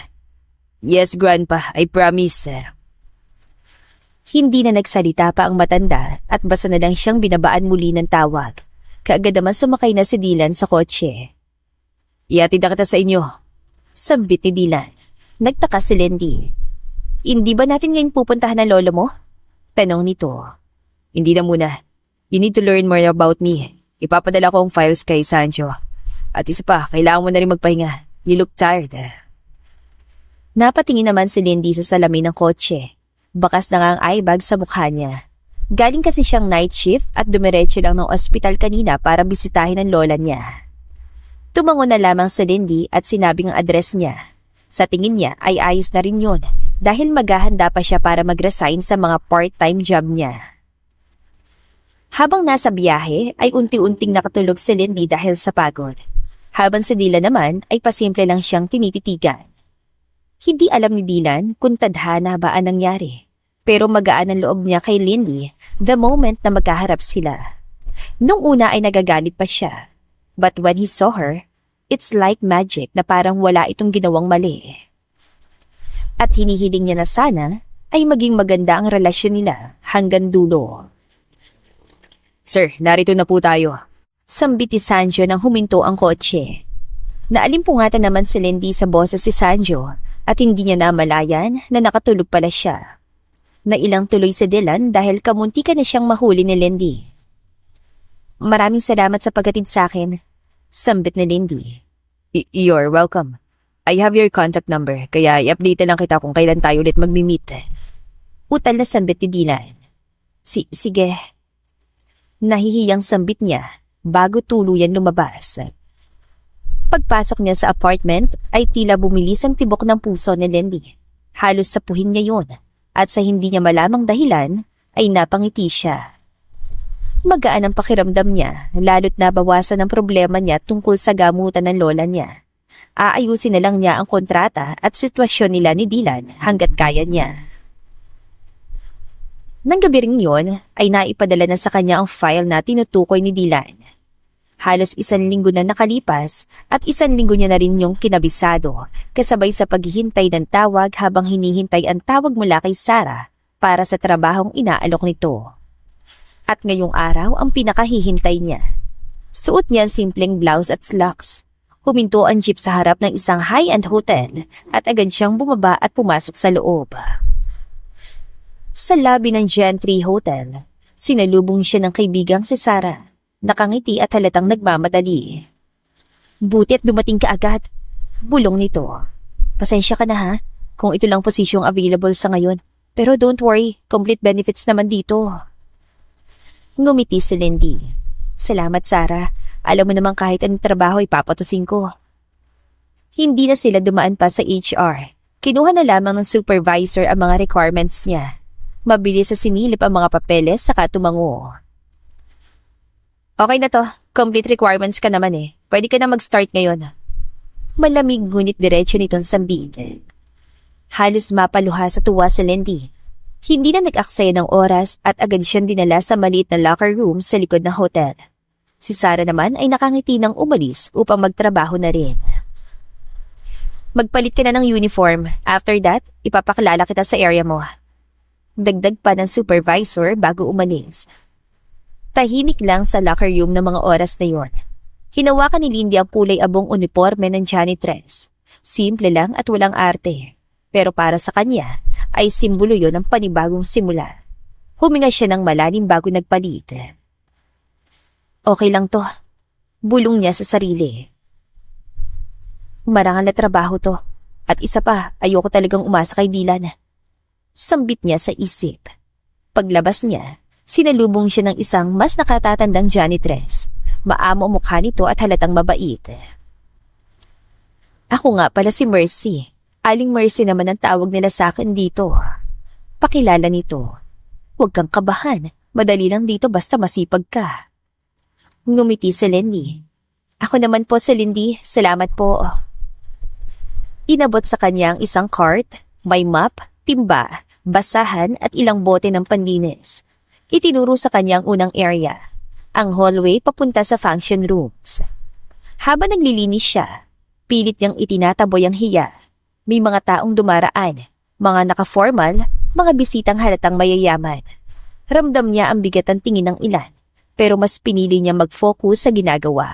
Yes, Grandpa, I promise. Hindi na nagsalita pa ang matanda at basta na lang siyang binabaan muli ng tawag. Kaagad naman sumakay na si Dylan sa kotse. Iatid na kita sa inyo. Sambit ni Dylan. Nagtaka si Lindy. Hindi ba natin ngayon pupuntahan ng lolo mo? Tanong nito. Hindi na muna. You need to learn more about me. Ipapadala ko ang files kay Sancho. At isa pa, kailangan mo na rin magpahinga. You look tired. Napatingin naman si Lindy sa salamin ng kotse. Bakas na nga ang eyebag sa mukha niya. Galing kasi siyang night shift at dumiretso lang ng ospital kanina para bisitahin ang lola niya. Tumango na lamang si Lindy at sinabing ang address niya. Sa tingin niya ay ayos na rin yun dahil maghahanda pa siya para mag-resign sa mga part-time job niya. Habang nasa biyahe ay unti-unting nakatulog si Lindy dahil sa pagod. Habang si Dylan naman ay pasimple lang siyang tinititigan. Hindi alam ni Dylan kung tadhana ba ang nangyari. Pero magaan ang loob niya kay Lindy the moment na magkaharap sila. Nung una ay nagagalit pa siya. But when he saw her, it's like magic na parang wala itong ginawang mali. At hinihiling niya na sana ay maging maganda ang relasyon nila hanggang dulo. Sir, narito na po tayo. Sambit ni Sanjo nang huminto ang kotse. Naalimpungatan naman si Lindy sa boses si Sanjo at hindi niya namalayan na nakatulog pala siya. Nailang tuloy si Dylan dahil kamunti ka na siyang mahuli ni Lindy. Maraming salamat sa paghatid sa akin, sambit ni Lindy. You're welcome. I have your contact number, kaya i-update lang kita kung kailan tayo ulit magmi-meet. Utal na sambit ni Dylan. Sige. Nahihiyang sambit niya bago tuluyan lumabas. Pagpasok niya sa apartment ay tila bumilis ang tibok ng puso ni Lindy. Halos sapuhin niya yun at sa hindi niya malamang dahilan ay napangiti siya. Magaan ang pakiramdam niya lalo't nabawasan ang problema niya tungkol sa gamutan ng lola niya. Aayusin na lang niya ang kontrata at sitwasyon nila ni Dylan hanggat kaya niya. Nang gabi ring yun ay naipadala na sa kanya ang file na tinutukoy ni Dylan. Halos 1 linggo na nakalipas at 1 linggo niya na rin yung kinabisado kasabay sa paghihintay ng tawag habang hinihintay ang tawag mula kay Sarah para sa trabahong inaalok nito. At ngayong araw ang pinakahihintay niya. Suot niya ang simpleng blouse at slacks. Huminto ang jeep sa harap ng isang high-end hotel at agad siyang bumaba at pumasok sa loob. Sa lobby ng Gentry Hotel, sinalubong siya ng kaibigang si Sarah. Nakangiti at halatang nagmamadali. Buti at dumating ka agad. Bulong nito. Pasensya ka na ha, kung ito lang posisyong available sa ngayon. Pero don't worry, complete benefits naman dito. Ngumiti si Lindy. Salamat Sarah, alam mo naman kahit anong trabaho ipapatusin ko. Hindi na sila dumaan pa sa HR. Kinuha na lamang ng supervisor ang mga requirements niya. Mabilis sa sinilip ang mga papeles saka tumango. Okay na to. Complete requirements ka naman eh. Pwede ka na mag-start ngayon. Malamig ngunit diretso nitong sambit. Halos mapaluha sa tuwa si Lindy. Hindi na nag-aksaya ng oras at agad siyang dinala sa maliit na locker room sa likod ng hotel. Si Sarah naman ay nakangiti ng umalis upang magtrabaho na rin. Magpalit ka na ng uniform. After that, ipapakilala kita sa area mo. Dagdag pa ng supervisor bago umalis. Tahimik lang sa locker room ng mga oras na yon. Hinawakan ni Lindy ang kulay abong uniforme ng janitress. Simple lang at walang arte. Pero para sa kanya, ay simbolo yon ng panibagong simula. Huminga siya ng malalim bago nagpalit. Okay lang to. Bulong niya sa sarili. Marangal na trabaho to. At isa pa, ayoko talagang umasa kay Dylan. Sambit niya sa isip. Paglabas niya, sinalubong siya ng isang mas nakatatandang janitress. Maamo ang mukha nito at halatang mabait. Ako nga pala si Mercy. Aling Mercy naman ang tawag nila sa akin dito. Pakilala nito. Huwag kang kabahan. Madali lang dito basta masipag ka. Ngumiti si Lindy. Ako naman po si Lindy. Salamat po. Inabot sa kanya ang isang cart, may map, timba, basahan at ilang bote ng panlinis. Itinuro sa kanya ang unang area, ang hallway papunta sa function rooms. Habang naglilinis siya, pilit niyang itinataboy ang hiya. May mga taong dumaraan, mga naka-formal, mga bisitang halatang mayayaman. Ramdam niya ang bigat ng tingin ng ilan, pero mas pinili niya mag-focus sa ginagawa.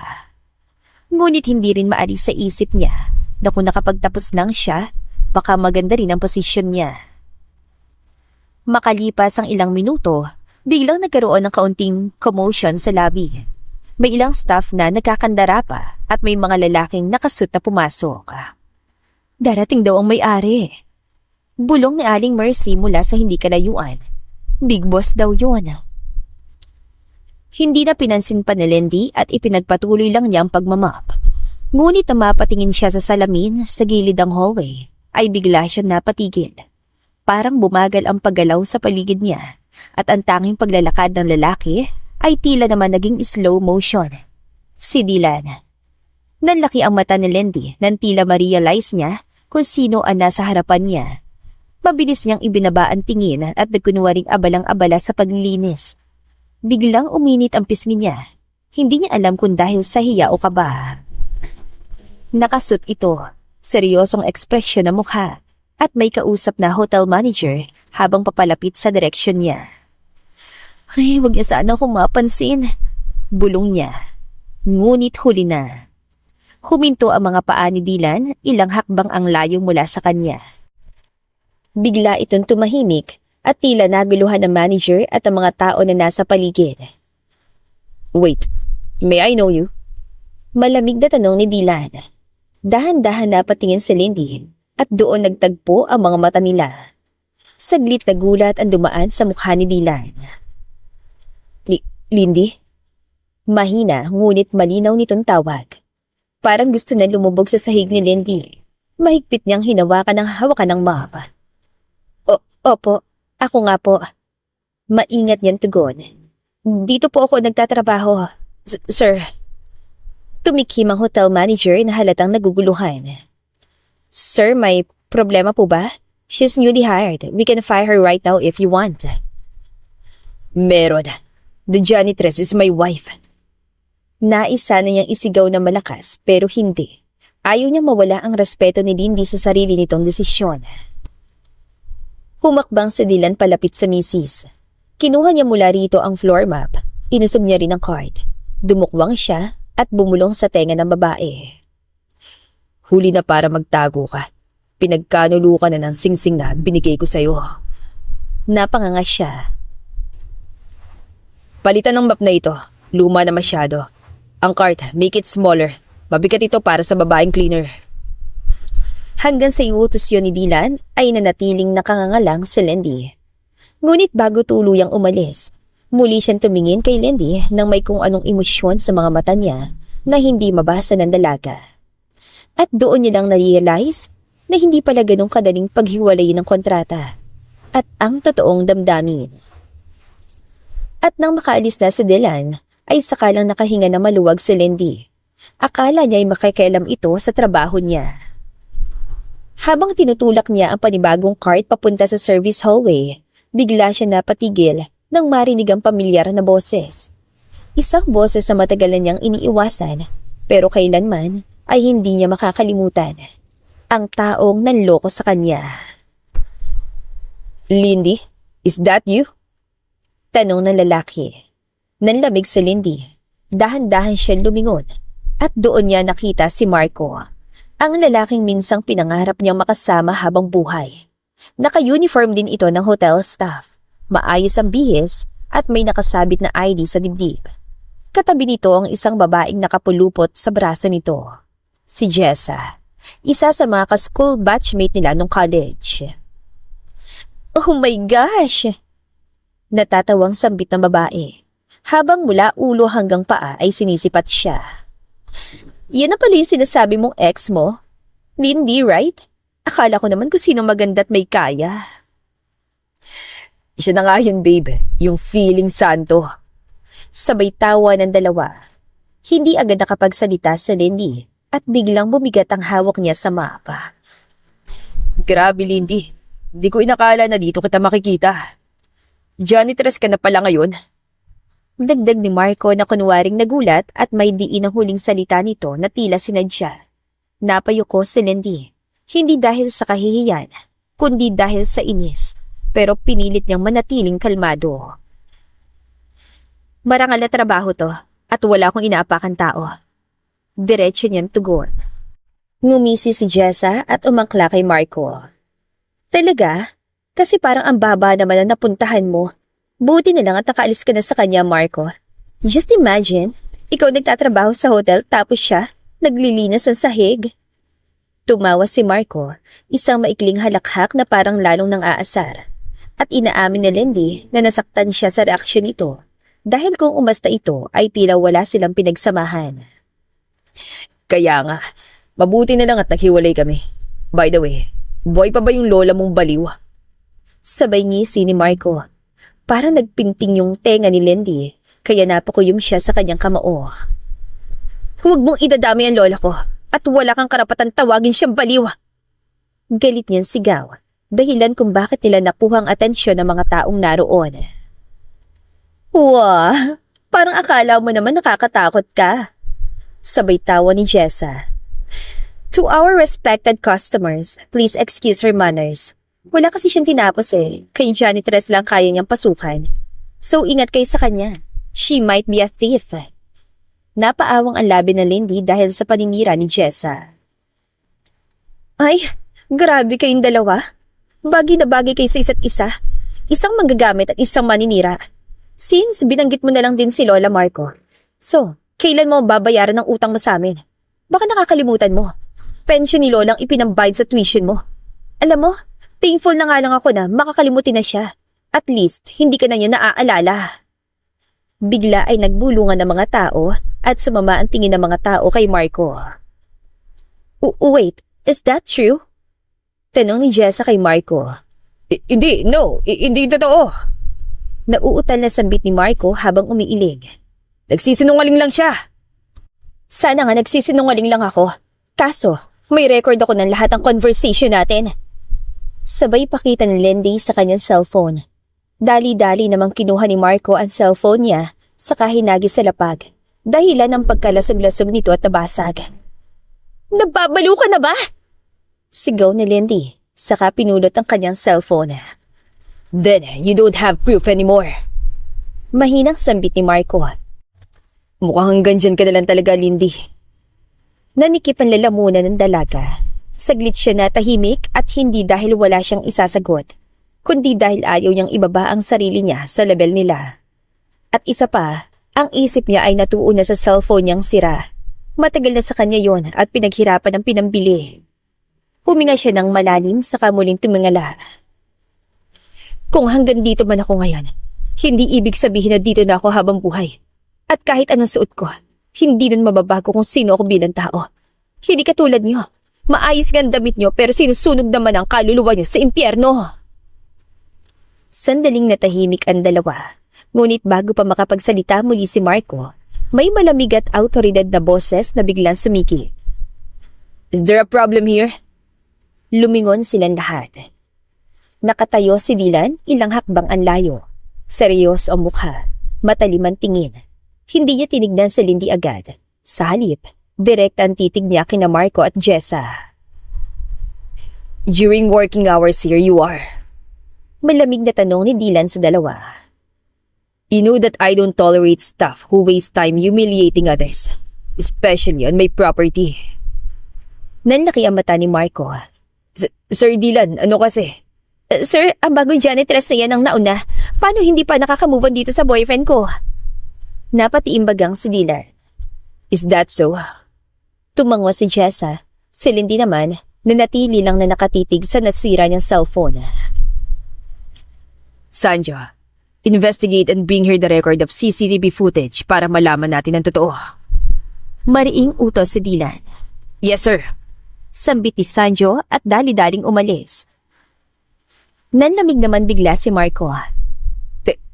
Ngunit hindi rin maalis sa isip niya na kung nakapagtapos lang siya, baka maganda rin ang posisyon niya. Makalipas ang ilang minuto, biglang nagkaroon ng kaunting commotion sa lobby. May ilang staff na nagkakandara pa at may mga lalaking nakasuit na pumasok. Darating daw ang may-ari. Bulong ni Aling Mercy mula sa hindi kalayuan. Big boss daw yun. Hindi na pinansin pa ni Lindy at ipinagpatuloy lang niya ang pagmamap. Ngunit na mapatingin siya sa salamin sa gilid ng hallway, ay bigla siyang napatigil. Parang bumagal ang paggalaw sa paligid niya at ang tanging paglalakad ng lalaki ay tila naman naging slow motion. Si Dylan. Nanlaki ang mata ni Lindy nang tila ma-realize niya kung sino ang nasa harapan niya. Mabilis niyang ibinaba ang tingin at nagkunwaring abalang-abala sa paglilinis. Biglang uminit ang pisngi niya. Hindi niya alam kung dahil sa hiya o kaba. Nakasuot ito, seryosong ekspresyon ng mukha at may kausap na hotel manager habang papalapit sa direksyon niya. Ay, huwag niya sana akong mapansin. Bulong niya. Ngunit huli na. Huminto ang mga paa ni Dylan, ilang hakbang ang layo mula sa kanya. Bigla itong tumahimik at tila naguluhan ng manager at ang mga tao na nasa paligid. Wait, may I know you? Malamig na tanong ni Dylan. Dahan-dahan na patingin si Lindy at doon nagtagpo ang mga mata nila. Saglit na gulat ang dumaan sa mukha ni Dylan. Lindy? Mahina ngunit malinaw nitong tawag. Parang gusto na lumubog sa sahig ni Lindy. Mahigpit niyang hinawakan ang hawakan ng map. Opo, ako nga po. Maingat niyang tugon. Dito po ako nagtatrabaho, sir. Tumikim ang hotel manager na halatang naguguluhan. Sir, may problema po ba? She's newly hired. We can fire her right now if you want. Meron. The janitress is my wife. Nais sana niyang isigaw na malakas pero hindi. Ayaw niyang mawala ang respeto ni Lindy sa sarili nitong desisyon. Humakbang si Dylan palapit sa misis. Kinuha niya mula rito ang floor map. Inusog niya rin ang card. Dumukwang siya at bumulong sa tenga ng babae. Huli na para magtago ka. Pinagkanulo ka na ng singsing na binigay ko sa'yo. Napanganga siya. Palitan ng map na ito. Luma na masyado. Ang cart, make it smaller. Mabigat ito para sa babaeng cleaner. Hanggang sa iutos yun ni Dylan ay nanatiling nakangangalang si Lindy. Ngunit bago tuluyang umalis, muli siyang tumingin kay Lindy nang may kung anong emosyon sa mga mata niya na hindi mabasa ng dalaga. At doon niya lang na-realize na hindi pala ganong kadaling paghiwalayin ng kontrata at ang totoong damdamin. At nang makaalis na si Dylan, ay sakalang nakahinga na maluwag si Lindy. Akala niya ay makikialam ito sa trabaho niya. Habang tinutulak niya ang panibagong cart papunta sa service hallway, bigla siya napatigil nang marinig ang pamilyar na boses. Isang boses na matagal na niyang iniiwasan pero kailanman ay hindi niya makakalimutan. ang taong nanloko sa kanya. Lindy, is that you? Tanong ng lalaki. Nanlamig sa Lindy. Dahan-dahan siya lumingon at doon niya nakita si Marco, ang lalaking minsang pinangarap niyang makasama habang buhay. Naka-uniform din ito ng hotel staff, maayos ang bihis at may nakasabit na ID sa dibdib. Katabi nito ang isang babaeng nakapulupot sa braso nito, si Jessa, isa sa mga ka-school batchmate nila nung college. Oh my gosh! Natatawang sambit ng babae, habang mula ulo hanggang paa ay sinisipat siya. Yan na pala yung sinasabi mong ex mo? Lindy, right? Akala ko naman kung sino maganda at may kaya. Siya na nga yun, babe. Yung feeling santo. Sabay tawa ng dalawa. Hindi agad nakapagsalita sa Lindy at biglang bumigat ang hawak niya sa mapa. Grabe, Lindy. Hindi ko inakala na dito kita makikita. Janitress ka na pala ngayon. Dagdag ni Marco na kunwaring nagulat at may diin ang huling salita nito na tila sinadya. Napayuko si Lindy. Hindi dahil sa kahihiyan, kundi dahil sa inis, pero pinilit niyang manatiling kalmado. Marangal na trabaho to at wala akong inaapakan tao. Diretso niyang tugon. Ngumisi si Jessa at umangkla kay Marco. Talaga? Kasi parang ang baba naman na napuntahan mo. Buti na lang at nakaalis ka na sa kanya, Marco. Just imagine, ikaw nagtatrabaho sa hotel tapos siya naglilinas ng sahig. Tumawa si Marco, isang maikling halakhak na parang lalong nang aasar. At inaamin ni Lindy na nasaktan siya sa reaksyon nito dahil kung umasta ito ay tila wala silang pinagsamahan. Kaya nga, mabuti na lang at naghiwalay kami. By the way, boy pa ba yung lola mong baliw? Sabay ngisi ni Marco. Parang nagpinting yung tenga ni Lindy, kaya napakuyom siya sa kanyang kamao. Huwag mong idadami ang lola ko at wala kang karapatan tawagin siyang baliw. Galit niyang sigaw, dahilan kung bakit nila nakuha ang atensyon ng mga taong naroon. Wah, parang akala mo naman nakakatakot ka. Sabay tawa ni Jessa. To our respected customers, please excuse her manners. Wala kasi siyang tinapos kay janitress lang kaya niyang pasukan. So ingat kayo sa kanya. She might be a thief. Napaawang ang labi ng Lindy dahil sa paninira ni Jessa. Ay, grabe kayong dalawa. Bagay na bagay kayo sa isa't isa. Isang manggagamit at isang maninira. Since binanggit mo na lang din si Lola Marco. So, kailan mo babayaran ng utang mo sa amin? Baka nakakalimutan mo. Pensyon ni Lola ang ipinambayad sa tuition mo. Alam mo, thankful na nga lang ako na makakalimutin na siya. At least, hindi ka na niya naaalala. Bigla ay nagbulungan ng mga tao at sumama ang tingin ng mga tao kay Marco. Wait, is that true? Tanong ni Jessa kay Marco. Hindi totoo. Nauutal na sambit ni Marco habang umiiling. Nagsisinungaling lang siya. Sana nga nagsisinungaling lang ako. Kaso, may record ako ng lahat ng conversation natin. Sabay pakita ni Lindy sa kanyang cellphone. Dali-dali namang kinuha ni Marco ang cellphone niya saka hinagi sa lapag. Dahilan ng pagkalasog-lasog nito at nabasag. Nababaliw ka na ba? Sigaw ni Lindy, saka pinulot ang kanyang cellphone. Then, you don't have proof anymore. Mahinang sambit ni Marco. Mukhang hanggang dyan ka na lang talaga, Lindy. Nanikip ang lalamunan ng dalaga. Saglit siya na tahimik at hindi dahil wala siyang isasagot, kundi dahil ayaw niyang ibaba ang sarili niya sa level nila. At isa pa, ang isip niya ay natuon na sa cellphone niyang sira. Matagal na sa kanya yon at pinaghirapan ang pinambili. Huminga siya ng malalim saka muling tumingala. Kung hanggang dito man ako ngayon, hindi ibig sabihin na dito na ako habang buhay. At kahit anong suot ko, hindi nun mababago kung sino ako bilang tao. Hindi katulad niyo. Maayos nga ang damit niyo pero sinusunog naman ang kaluluwa niyo sa impyerno. Sandaling natahimik ang dalawa. Ngunit bago pa makapagsalita muli si Marco, may malamig at autoridad na boses na biglang sumiki. Is there a problem here? Lumingon silang lahat. Nakatayo si Dylan, ilang hakbang ang layo. Seryoso ang mukha, matalim ang tingin. Hindi niya tinignan si Lindy agad. Sa halip, direkta ang titig niya kina Marco at Jessa. During working hours here you are. Malamig na tanong ni Dylan sa dalawa. You know that I don't tolerate staff who waste time humiliating others, especially on my property. Nanlaki ang mata ni Marco. Sir Dylan, ano kasi? Sir, ang bagong janitress na yan ang nauna. Paano hindi pa nakaka-move on dito sa boyfriend ko? Napatiimbagang si Dylan. Is that so? Tumangwa si Jessa. Si Lindy naman, nanatili lang na nakatitig sa nasira niyang cellphone. Sanjo, investigate and bring her the record of CCTV footage para malaman natin ang totoo. Mariing utos si Dylan. Yes, sir. Sambit ni Sanjo at dali-daling umalis. Nanlamig naman bigla si Marco.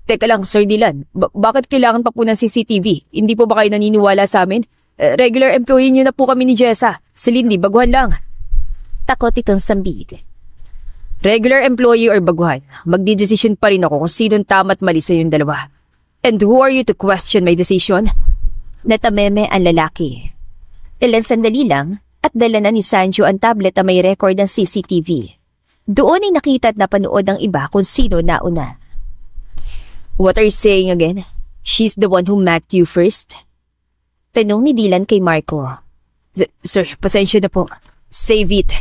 Teka lang, Sir Dylan. Bakit kailangan pa po ng CCTV? Hindi po ba kayo naniniwala sa amin? Regular employee niyo na po kami ni Jessa. Si Lindy, baguhan lang. Takot itong sambit. Regular employee or baguhan, magdidesisyon pa rin ako kung sinong tama at mali sa yung dalawa. And who are you to question my decision? Natameme ang lalaki. Ilan sandali lang at dala na ni Sanjo ang tablet na may record ng CCTV. Doon ay nakita at napanood ng iba kung sino nauna. What are you saying again? She's the one who macked you first? Tanong ni Dylan kay Marco. Sir, pasensya na po. Save it.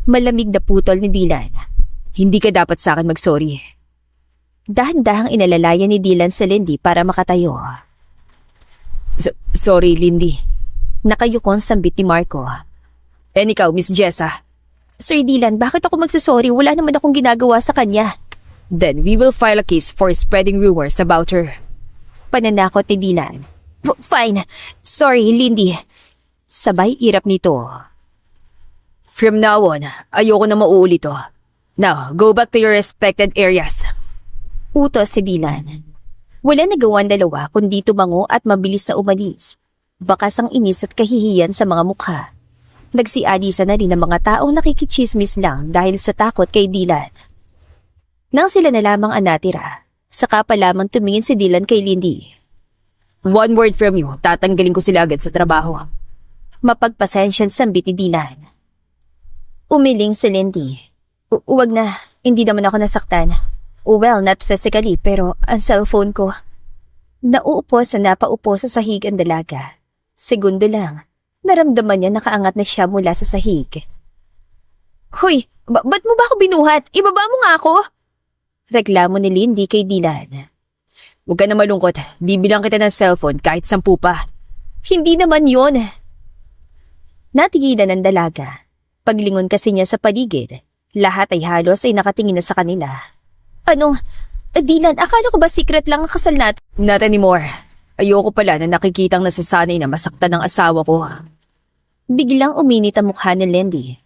Malamig na putol ni Dylan. Hindi ka dapat sa akin mag-sorry. Dahan-dahang inalalayan ni Dylan sa Lindy para makatayo. Sorry, Lindy. Nakayukon sambit ni Marco. And ikaw, Miss Jessa? Sir Dylan, bakit ako magsasorry? Wala naman akong ginagawa sa kanya. Then we will file a case for spreading rumors about her. Pananakot ni Dylan. Fine. Sorry, Lindy. Sabay irap nito. From now on, ayoko na mauulit to. Now, go back to your respected areas. Utos si Dylan. Wala nagawa ang dalawa kundi tumango at mabilis na umalis. Bakas ang inis at kahihiyan sa mga mukha. Nagsialisa na rin ang mga taong nakikichismis lang dahil sa takot kay Dylan. Nang sila na lamang ang natira, saka pa lamang tumingin si Dylan kay Lindy. One word from you, tatanggalin ko sila agad sa trabaho. Mapagpasensyan sambit ni Dylan. Umiling si Lindy. Uwag na, hindi naman ako nasaktan. Well, not physically, pero ang cellphone ko. Nauupo sa napaupo sa sahig ang dalaga. Segundo lang, naramdaman niya nakaangat na siya mula sa sahig. Hoy, ba't mo ba ako binuhat? Ibaba mo nga ako! Reklamo ni Lindy kay Dylan. Huwag ka na malungkot, bibilang kita ng cellphone kahit 10 pa. Hindi naman yon. Natigilan ang dalaga. Paglingon kasi niya sa paligid, lahat ay halos ay nakatingin na sa kanila. Ano? Dylan, akala ko ba secret lang ang kasal natin? Not anymore. Ayoko pala na nakikitang nasasanay na masaktan ng asawa ko. Biglang uminit ang mukha ni Lindy.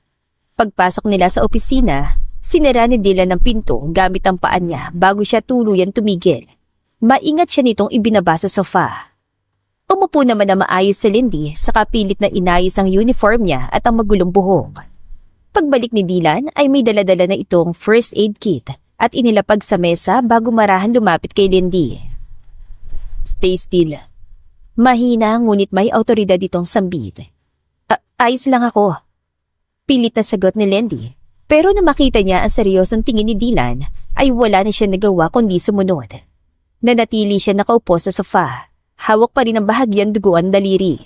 Pagpasok nila sa opisina, sinara ni Dylan ang pinto gamit ang paa niya bago siya tuluyan tumigil. Maingat siya nitong ibinaba sa sofa. Umupo naman na maayos si Lindy sa kapilit na inayos ang uniform niya at ang magulong buhok. Pagbalik ni Dylan ay may daladala na itong first aid kit at inilapag sa mesa bago marahan lumapit kay Lindy. Stay still. Mahina ngunit may awtoridad itong sambit. Ayos lang ako. Pilit na sagot ni Lindy. Pero na makita niya ang seryosong tingin ni Dylan ay wala na siya nagawa kundi sumunod. Nanatili siya nakaupo sa sofa. Hawak pa rin ang bahagyang duguan daliri.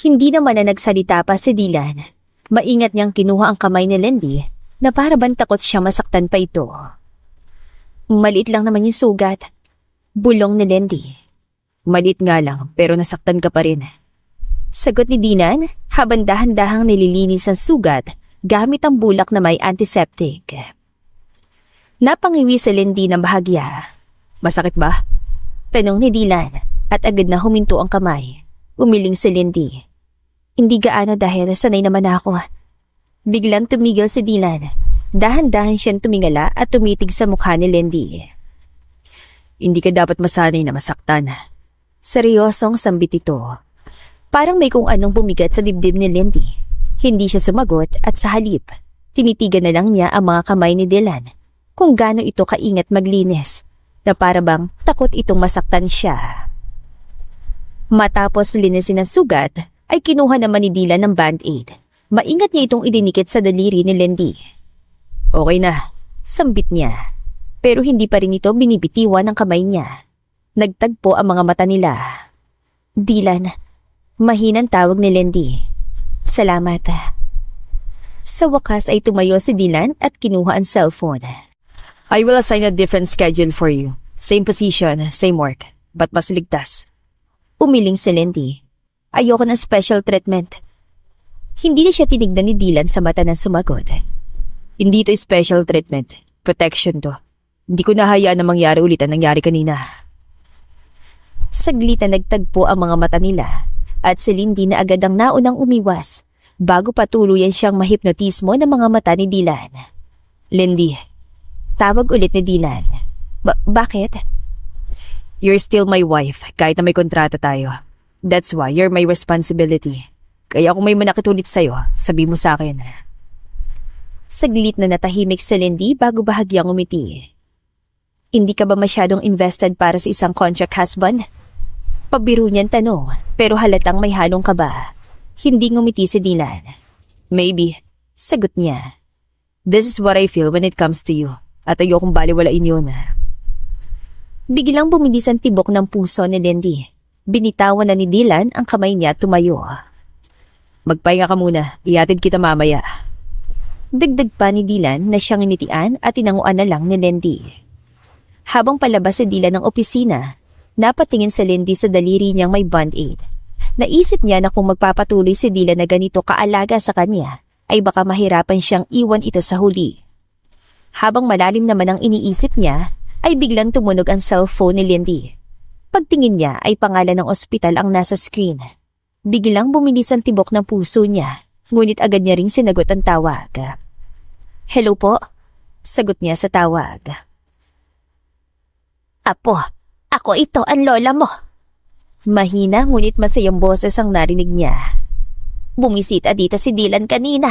Hindi naman na nagsalita pa si Dylan. Maingat niyang kinuha ang kamay ni Lindy na para bang takot siya masaktan pa ito. Maliit lang naman yung sugat. Bulong ni Lindy. Maliit nga lang pero nasaktan ka pa rin. Sagot ni Dylan habang dahan-dahang nililinis ang sugat gamit ang bulak na may antiseptic. Napangiwi si Lindy ng bahagya. Masakit ba? Tanong ni Dylan at agad na huminto ang kamay. Umiling si Lindy. Hindi gaano dahil sanay naman ako. Biglang tumigil si Dylan. Dahan-dahan siyang tumingala at tumitig sa mukha ni Lindy. Hindi ka dapat masanay na masaktan. Seryosong sambit ito. Parang may kung anong bumigat sa dibdib ni Lindy. Hindi siya sumagot at sa halip, tinitigan na lang niya ang mga kamay ni Dylan kung gaano ito kaingat maglinis na para bang takot itong masaktan siya. Matapos linisin ang sugat, ay kinuha naman ni Dylan ng band-aid Maingat niya itong idinikit sa daliri ni Lindy. Okay na. Sambit niya. Pero hindi pa rin ito binibitiwan ng kamay niya. Nagtagpo ang mga mata nila. Dylan, mahinang tawag ni Lindy. Salamat. Sa wakas ay tumayo si Dylan at kinuha ang cellphone. I will assign a different schedule for you. Same position, same work. But mas ligtas. Umiling si Lindy. Ayoko ng special treatment. Hindi na siya tinignan ni Dylan sa mata ng sumagot. Hindi ito special treatment. Protection to. Hindi ko nahayaan na mangyari ulit ang nangyari kanina. Saglit na nagtagpo ang mga mata nila at si Lindy na agad ang naunang umiwas bago patuluyan siyang mahipnotismo ng mga mata ni Dylan. Lindy. Tawag ulit ni Dylan. Bakit? You're still my wife kahit na may kontrata tayo. That's why you're my responsibility. Kaya kung may manakit ulit sa'yo, sabi mo sa akin. Saglit na natahimik si Lindy bago bahagyang umiti. Hindi ka ba masyadong invested para sa isang contract husband? Pabiro niyan tanong, pero halatang may halong kaba. Hindi ngumiti si Dylan. Maybe. Sagot niya. This is what I feel when it comes to you. At ayokong baliwalain yun. Biglang bumilis ang tibok ng puso ni Lindy. Binitawan na ni Dylan ang kamay niya tumayo. Magpahinga ka muna. Ihatid kita mamaya. Dagdag pa ni Dylan na siyang initian at tinanguan na lang ni Lindy. Habang palabas si Dylan ng opisina, napatingin si Lindy sa daliri niyang may band-aid. Naisip niya na kung magpapatuloy si Dylan na ganito kaalaga sa kanya, ay baka mahirapan siyang iwan ito sa huli. Habang malalim naman ang iniisip niya, ay biglang tumunog ang cellphone ni Lindy. Pagtingin niya ay pangalan ng ospital ang nasa screen. Biglang bumilis ang tibok ng puso niya, ngunit agad niya ring sinagot ang tawag. Hello po? Sagot niya sa tawag. Apo, ako ito ang lola mo. Mahina ngunit masayang boses ang narinig niya. Bumisita dito si Dylan kanina.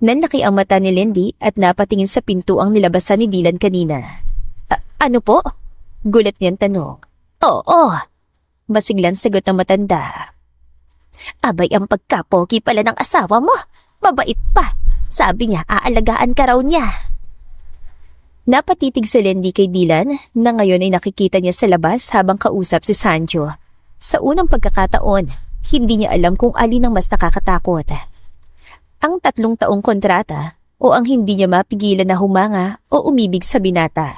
Nanlaki ang mata ni Lindy at napatingin sa pinto ang nilabasan ni Dylan kanina. Ano po? Gulat niyang tanong. Oo. Masiglang sagot ng matanda. Abay ang pagkapogi pala ng asawa mo. Mabait pa. Sabi niya aalagaan ka raw niya. Napatitig si Lindy kay Dylan na ngayon ay nakikita niya sa labas habang kausap si Sancho. Sa unang pagkakataon, hindi niya alam kung alin ang mas nakakatakot. Ang 3 taong kontrata o ang hindi niya mapigilan na humanga o umibig sa binata.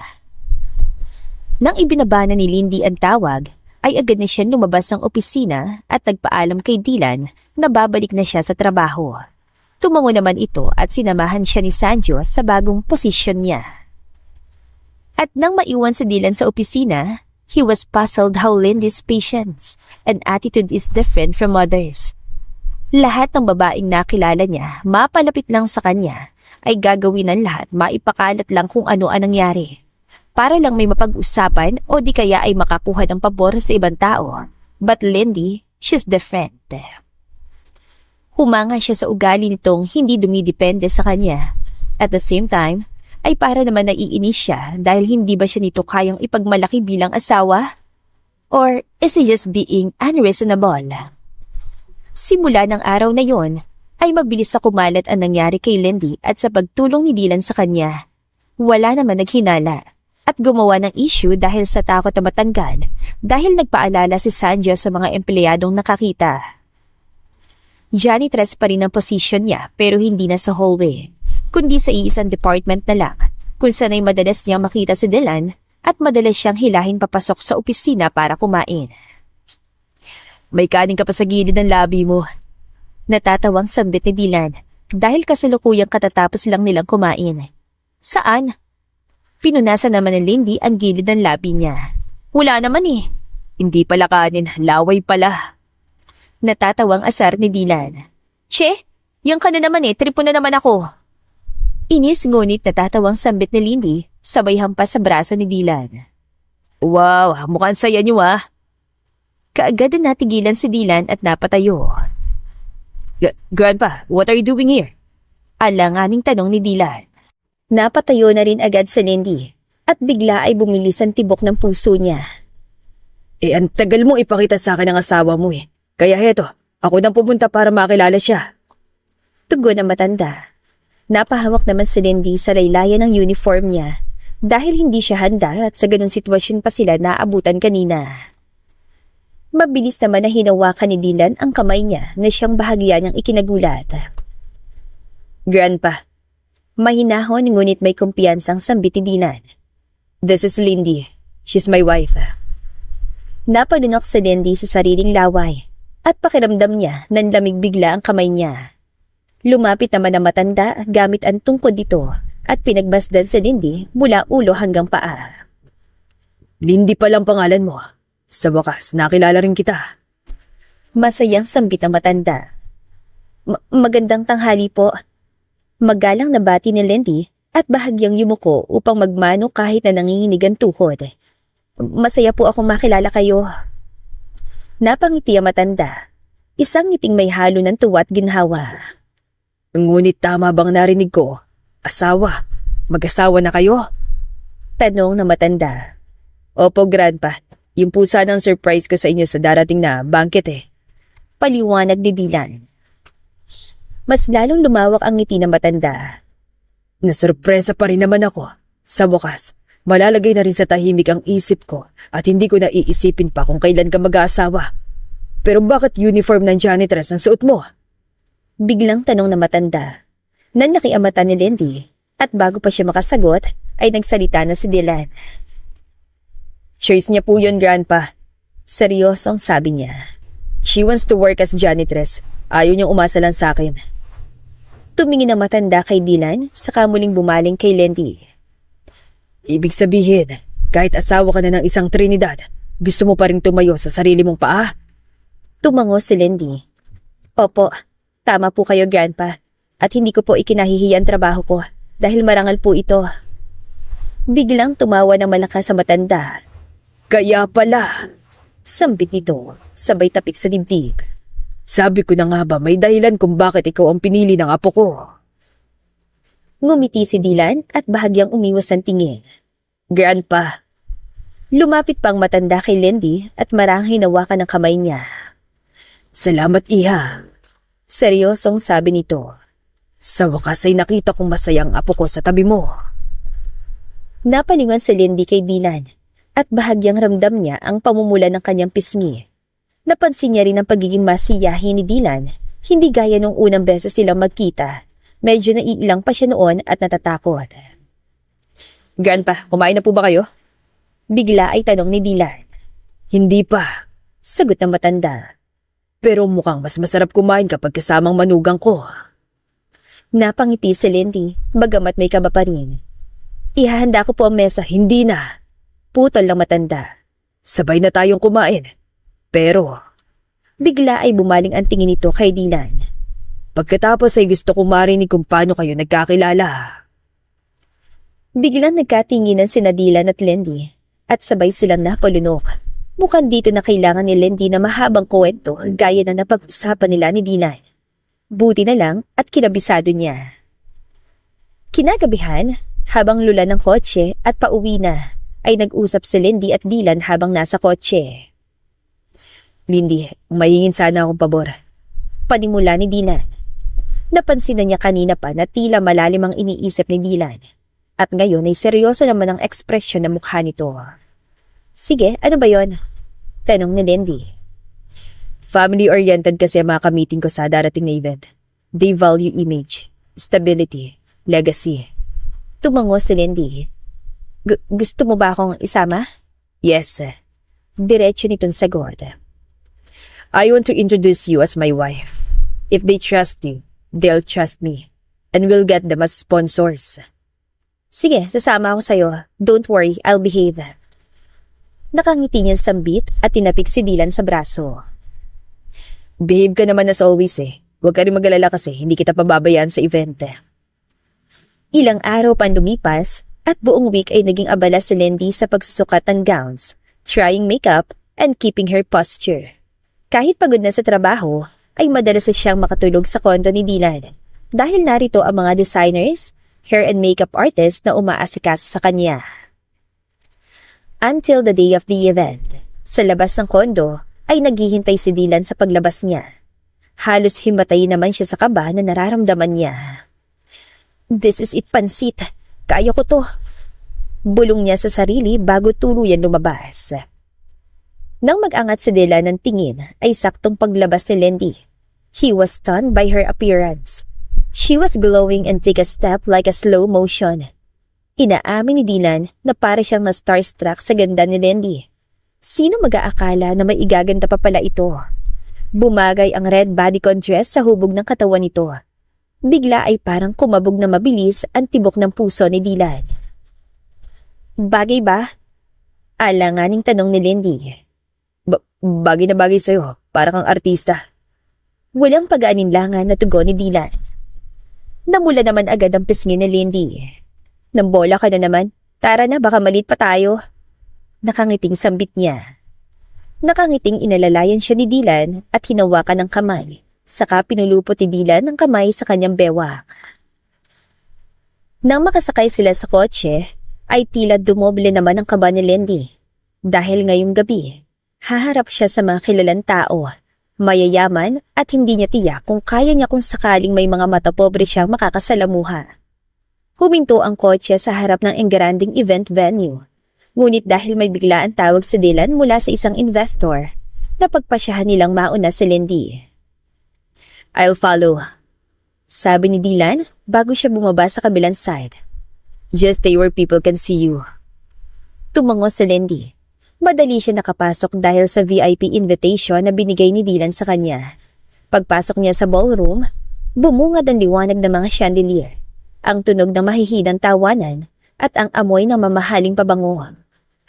Nang ibinaba na ni Lindy ang tawag, ay agad na siya lumabas ng opisina at nagpaalam kay Dylan na babalik na siya sa trabaho. Tumango naman ito at sinamahan siya ni Sancho sa bagong posisyon niya. At nang maiwan si Dylan sa opisina, he was puzzled how Lindy's patience and attitude is different from others. Lahat ng babaeng nakilala niya, mapalapit lang sa kanya, ay gagawin ng lahat maipakalat lang kung ano ang nangyari. Para lang may mapag-usapan o di kaya ay makakuha ng pabor sa ibang tao. But Lindy, she's different. Humanga siya sa ugali nitong hindi dumidepende sa kanya. At the same time, ay para naman naiinis siya dahil hindi ba siya nito kayang ipagmalaki bilang asawa? Or is he just being unreasonable? Simula ng araw na yon, ay mabilis na kumalat ang nangyari kay Lindy at sa pagtulong ni Dylan sa kanya. Wala naman naghinala at gumawa ng issue dahil sa takot na matanggal dahil nagpaalala si Sanjo sa mga empleyadong nakakita. Janitress pa rin ang posisyon niya pero hindi na sa hallway, kundi sa iisang department na lang kung saan ay madalas niyang makita si Dylan at madalas siyang hilahin papasok sa opisina para kumain. May kanin ka pa sa gilid ng labi mo. Natatawang sambit ni Dylan dahil kasalukuyang katatapos lang nilang kumain. Saan? Pinunasan naman ni Lindy ang gilid ng labi niya. Wala naman eh. Hindi pala kanin, laway pala. Natatawang asar ni Dylan. Che, yung ka na naman eh, tripo na naman ako. Inis ngunit natatawang sambit ni Lindy, sabay hampas sa braso ni Dylan. Wow, mukhang saya niyo ah. Kaagad na natigilan si Dylan at napatayo. Grandpa, what are you doing here? Alanganing tanong ni Dylan. Napatayo na rin agad si Lindy at bigla ay bumilis ang tibok ng puso niya. Ang tagal mo ipakita sa akin ang asawa mo eh. Kaya heto, ako nang pupunta para makilala siya. Tugon na matanda. Napahawak naman si Lindy sa laylayan ng uniform niya dahil hindi siya handa at sa ganung sitwasyon pa sila naabutan kanina. Mabilis naman na hinawakan ni Dylan ang kamay niya na siyang bahagya niyang ikinagulat. Grandpa. Mahinahon ngunit may kumpiyansang sambit ni Dylan. This is Lindy. She's my wife. Napalunok si Lindy sa sariling laway at pakiramdam niya nanlamig bigla ang kamay niya. Lumapit naman ang matanda gamit ang tungkod dito at pinagbasdan si Lindy mula ulo hanggang paa. Lindy palang pangalan mo. Sa wakas, nakilala rin kita. Masayang sambit ang matanda. Magandang tanghali po. Magalang na bati ni Lindy at bahagyang yumuko upang magmano kahit na nanginginig ang tuhod. Masaya po akong makilala kayo. Napangiti ang matanda. Isang ngiting may halo ng tuwa at ginhawa. Ngunit tama bang narinig ko? Asawa? Mag-asawa na kayo? Tanong na matanda. Opo, Grandpa. Yung po sanang surprise ko sa inyo sa darating na banquet Paliwanag ni Dylan. Mas lalong lumawak ang ngiti ng matanda. Nasurpresa pa rin naman ako. Sa wakas, malalagay na rin sa tahimik ang isip ko at hindi ko na iisipin pa kung kailan ka mag-aasawa. Pero bakit uniform ng janitress ang suot mo? Biglang tanong na matanda. Nanlaki ang mata ni Lindy at bago pa siya makasagot ay nagsalita na si Dylan. Choice niya po yun, Grandpa. Seryosong sabi niya. She wants to work as janitress. Ayaw niyang umasa lang sa akin. Tumingin ang matanda kay Dylan saka muling bumaling kay Lindy. Ibig sabihin, kahit asawa ka na ng isang Trinidad, gusto mo pa rin tumayo sa sarili mong paa? Tumango si Lindy. Opo, tama po kayo, Grandpa. At hindi ko po ikinahihiya ang trabaho ko dahil marangal po ito. Biglang tumawa ng malakas sa matanda. Kaya pala. Sambit nito, sabay tapik sa dibdib. Sabi ko na nga ba may dahilan kung bakit ikaw ang pinili ng apo ko. Ngumiti si Dylan at bahagyang umiwas ng tingin. Grandpa. Lumapit pang matanda kay Lindy at marang hinawakan ng kamay niya. Salamat, Iha. Seryosong sabi nito. Sa wakas ay nakita kong masayang apo ko sa tabi mo. Napalingon si Lindy kay Dylan at bahagyang ramdam niya ang pamumula ng kanyang pisngi. Napansin niya rin ang pagiging masiyahin ni Dylan, hindi gaya nung unang beses nilang magkita. Medyo naiilang pa siya noon at natatakot. Grandpa, kumain na po ba kayo? Bigla ay tanong ni Dylan. Hindi pa. Sagot ng matanda. Pero mukhang mas masarap kumain kapag kasamang manugang ko. Napangiti si Lindy, bagamat may kaba pa rin. Ihahanda ko po ang mesa. Hindi na. Putol lang matanda. Sabay na tayong kumain. Pero, bigla ay bumaling ang tingin nito kay Dylan. Pagkatapos ay gusto kong marinig kung paano kayo nagkakilala. Biglang nagkatinginan sina Dylan at Lindy at sabay silang napalunok. Mukhang dito na kailangan ni Lindy na mahabang kwento gaya na napag-usapan nila ni Dylan. Buti na lang at kinabisado niya. Kinagabihan, habang lula ng kotse at pauwi na, ay nag-usap si Lindy at Dylan habang nasa kotse. Lindy, mahingin sana akong pabor. Panimula ni Dylan. Napansin na niya kanina pa na tila malalim ang iniisip ni Dylan. At ngayon ay seryoso naman ang ekspresyon ng mukha nito. Sige, ano ba yon? Tanong ni Lindy. Family-oriented kasi ang mga ka-meeting ko sa darating na event. They value image, stability, legacy. Tumango si Lindy. Gusto mo ba akong isama? Yes. Diretso nitong sagot. I want to introduce you as my wife. If they trust you, they'll trust me. And we'll get them as sponsors. Sige, sasama ako sa'yo. Don't worry, I'll behave. Nakangiti niya sambit at tinapik si Dylan sa braso. Behave ka naman as always eh. Huwag ka rin mag-alala kasi hindi kita pababayaan sa event. Ilang araw pang lumipas at buong week ay naging abala si Lindy sa pagsusukat ng gowns, trying makeup, and keeping her posture. Kahit pagod na sa trabaho, ay madalas siyang makatulog sa kondo ni Dylan dahil narito ang mga designers, hair and makeup artists na umaasikaso sa kanya. Until the day of the event, sa labas ng kondo ay naghihintay si Dylan sa paglabas niya. Halos himatay naman siya sa kaba na nararamdaman niya. This is it, pansit. Kaya ko to. Bulong niya sa sarili bago tuluyan lumabas. Nang mag-angat si Dylan ng tingin ay saktong paglabas ni Lindy. He was stunned by her appearance. She was glowing and take a step like a slow motion. Inaamin ni Dylan na para siyang na-starstruck sa ganda ni Lindy. Sino mag-aakala na may igaganda pa pala ito? Bumagay ang red bodycon dress sa hubog ng katawan nito. Bigla ay parang kumabog na mabilis ang tibok ng puso ni Dylan. Bagay ba? Alanganing tanong ni Lindy. Bagay na bagay sa'yo. Para kang artista. Walang pag-aalinlangan na tugon ni Dylan. Namula naman agad ang pisngi ni Lindy. Nambola ka na naman. Tara na, baka malit pa tayo. Nakangiting sambit niya. Nakangiting inalalayan siya ni Dylan at hinawakan ng kamay. Saka pinulupot ni Dylan ang kamay sa kanyang bewang. Nang makasakay sila sa kotse, ay tila dumoble naman ang kaba ni Lindy. Dahil ngayong gabi, haharap siya sa mga kilalang tao, mayayaman at hindi niya tiyak kung kaya niya kung sakaling may mga mata pobre siyang makakasalamuha. Huminto ang kotse sa harap ng engranding event venue. Ngunit dahil may biglaan tawag si Dylan mula sa isang investor, napagpasyahan nilang mauna si Lindy. I'll follow. Sabi ni Dylan bago siya bumaba sa kabilang side. Just stay where people can see you. Tumango si Lindy. Madali siya nakapasok dahil sa VIP invitation na binigay ni Dylan sa kanya. Pagpasok niya sa ballroom, bumungad ang liwanag ng mga chandelier, ang tunog ng mahihinang tawanan at ang amoy ng mamahaling pabango.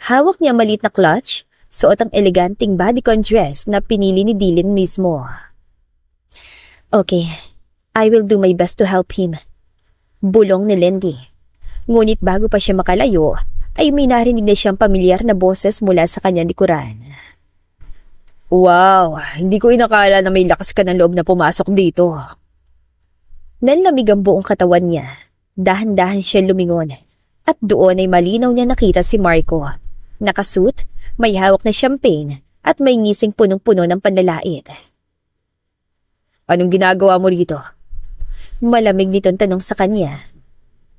Hawak niya maliit na clutch, suot ang eleganting bodycon dress na pinili ni Dylan mismo. Okay, I will do my best to help him. Bulong ni Lindy. Ngunit bago pa siya makalayo, ay may narinig na siyang pamilyar na boses mula sa kanyang likuran. Wow, hindi ko inakala na may lakas ka ng loob na pumasok dito. Nanlamig ang buong katawan niya. Dahan-dahan siya lumingon. At doon ay malinaw niya nakita si Marco. Nakasuit, may hawak na champagne at may ngising punong-puno ng panlalait. Anong ginagawa mo rito? Malamig nitong tanong sa kanya.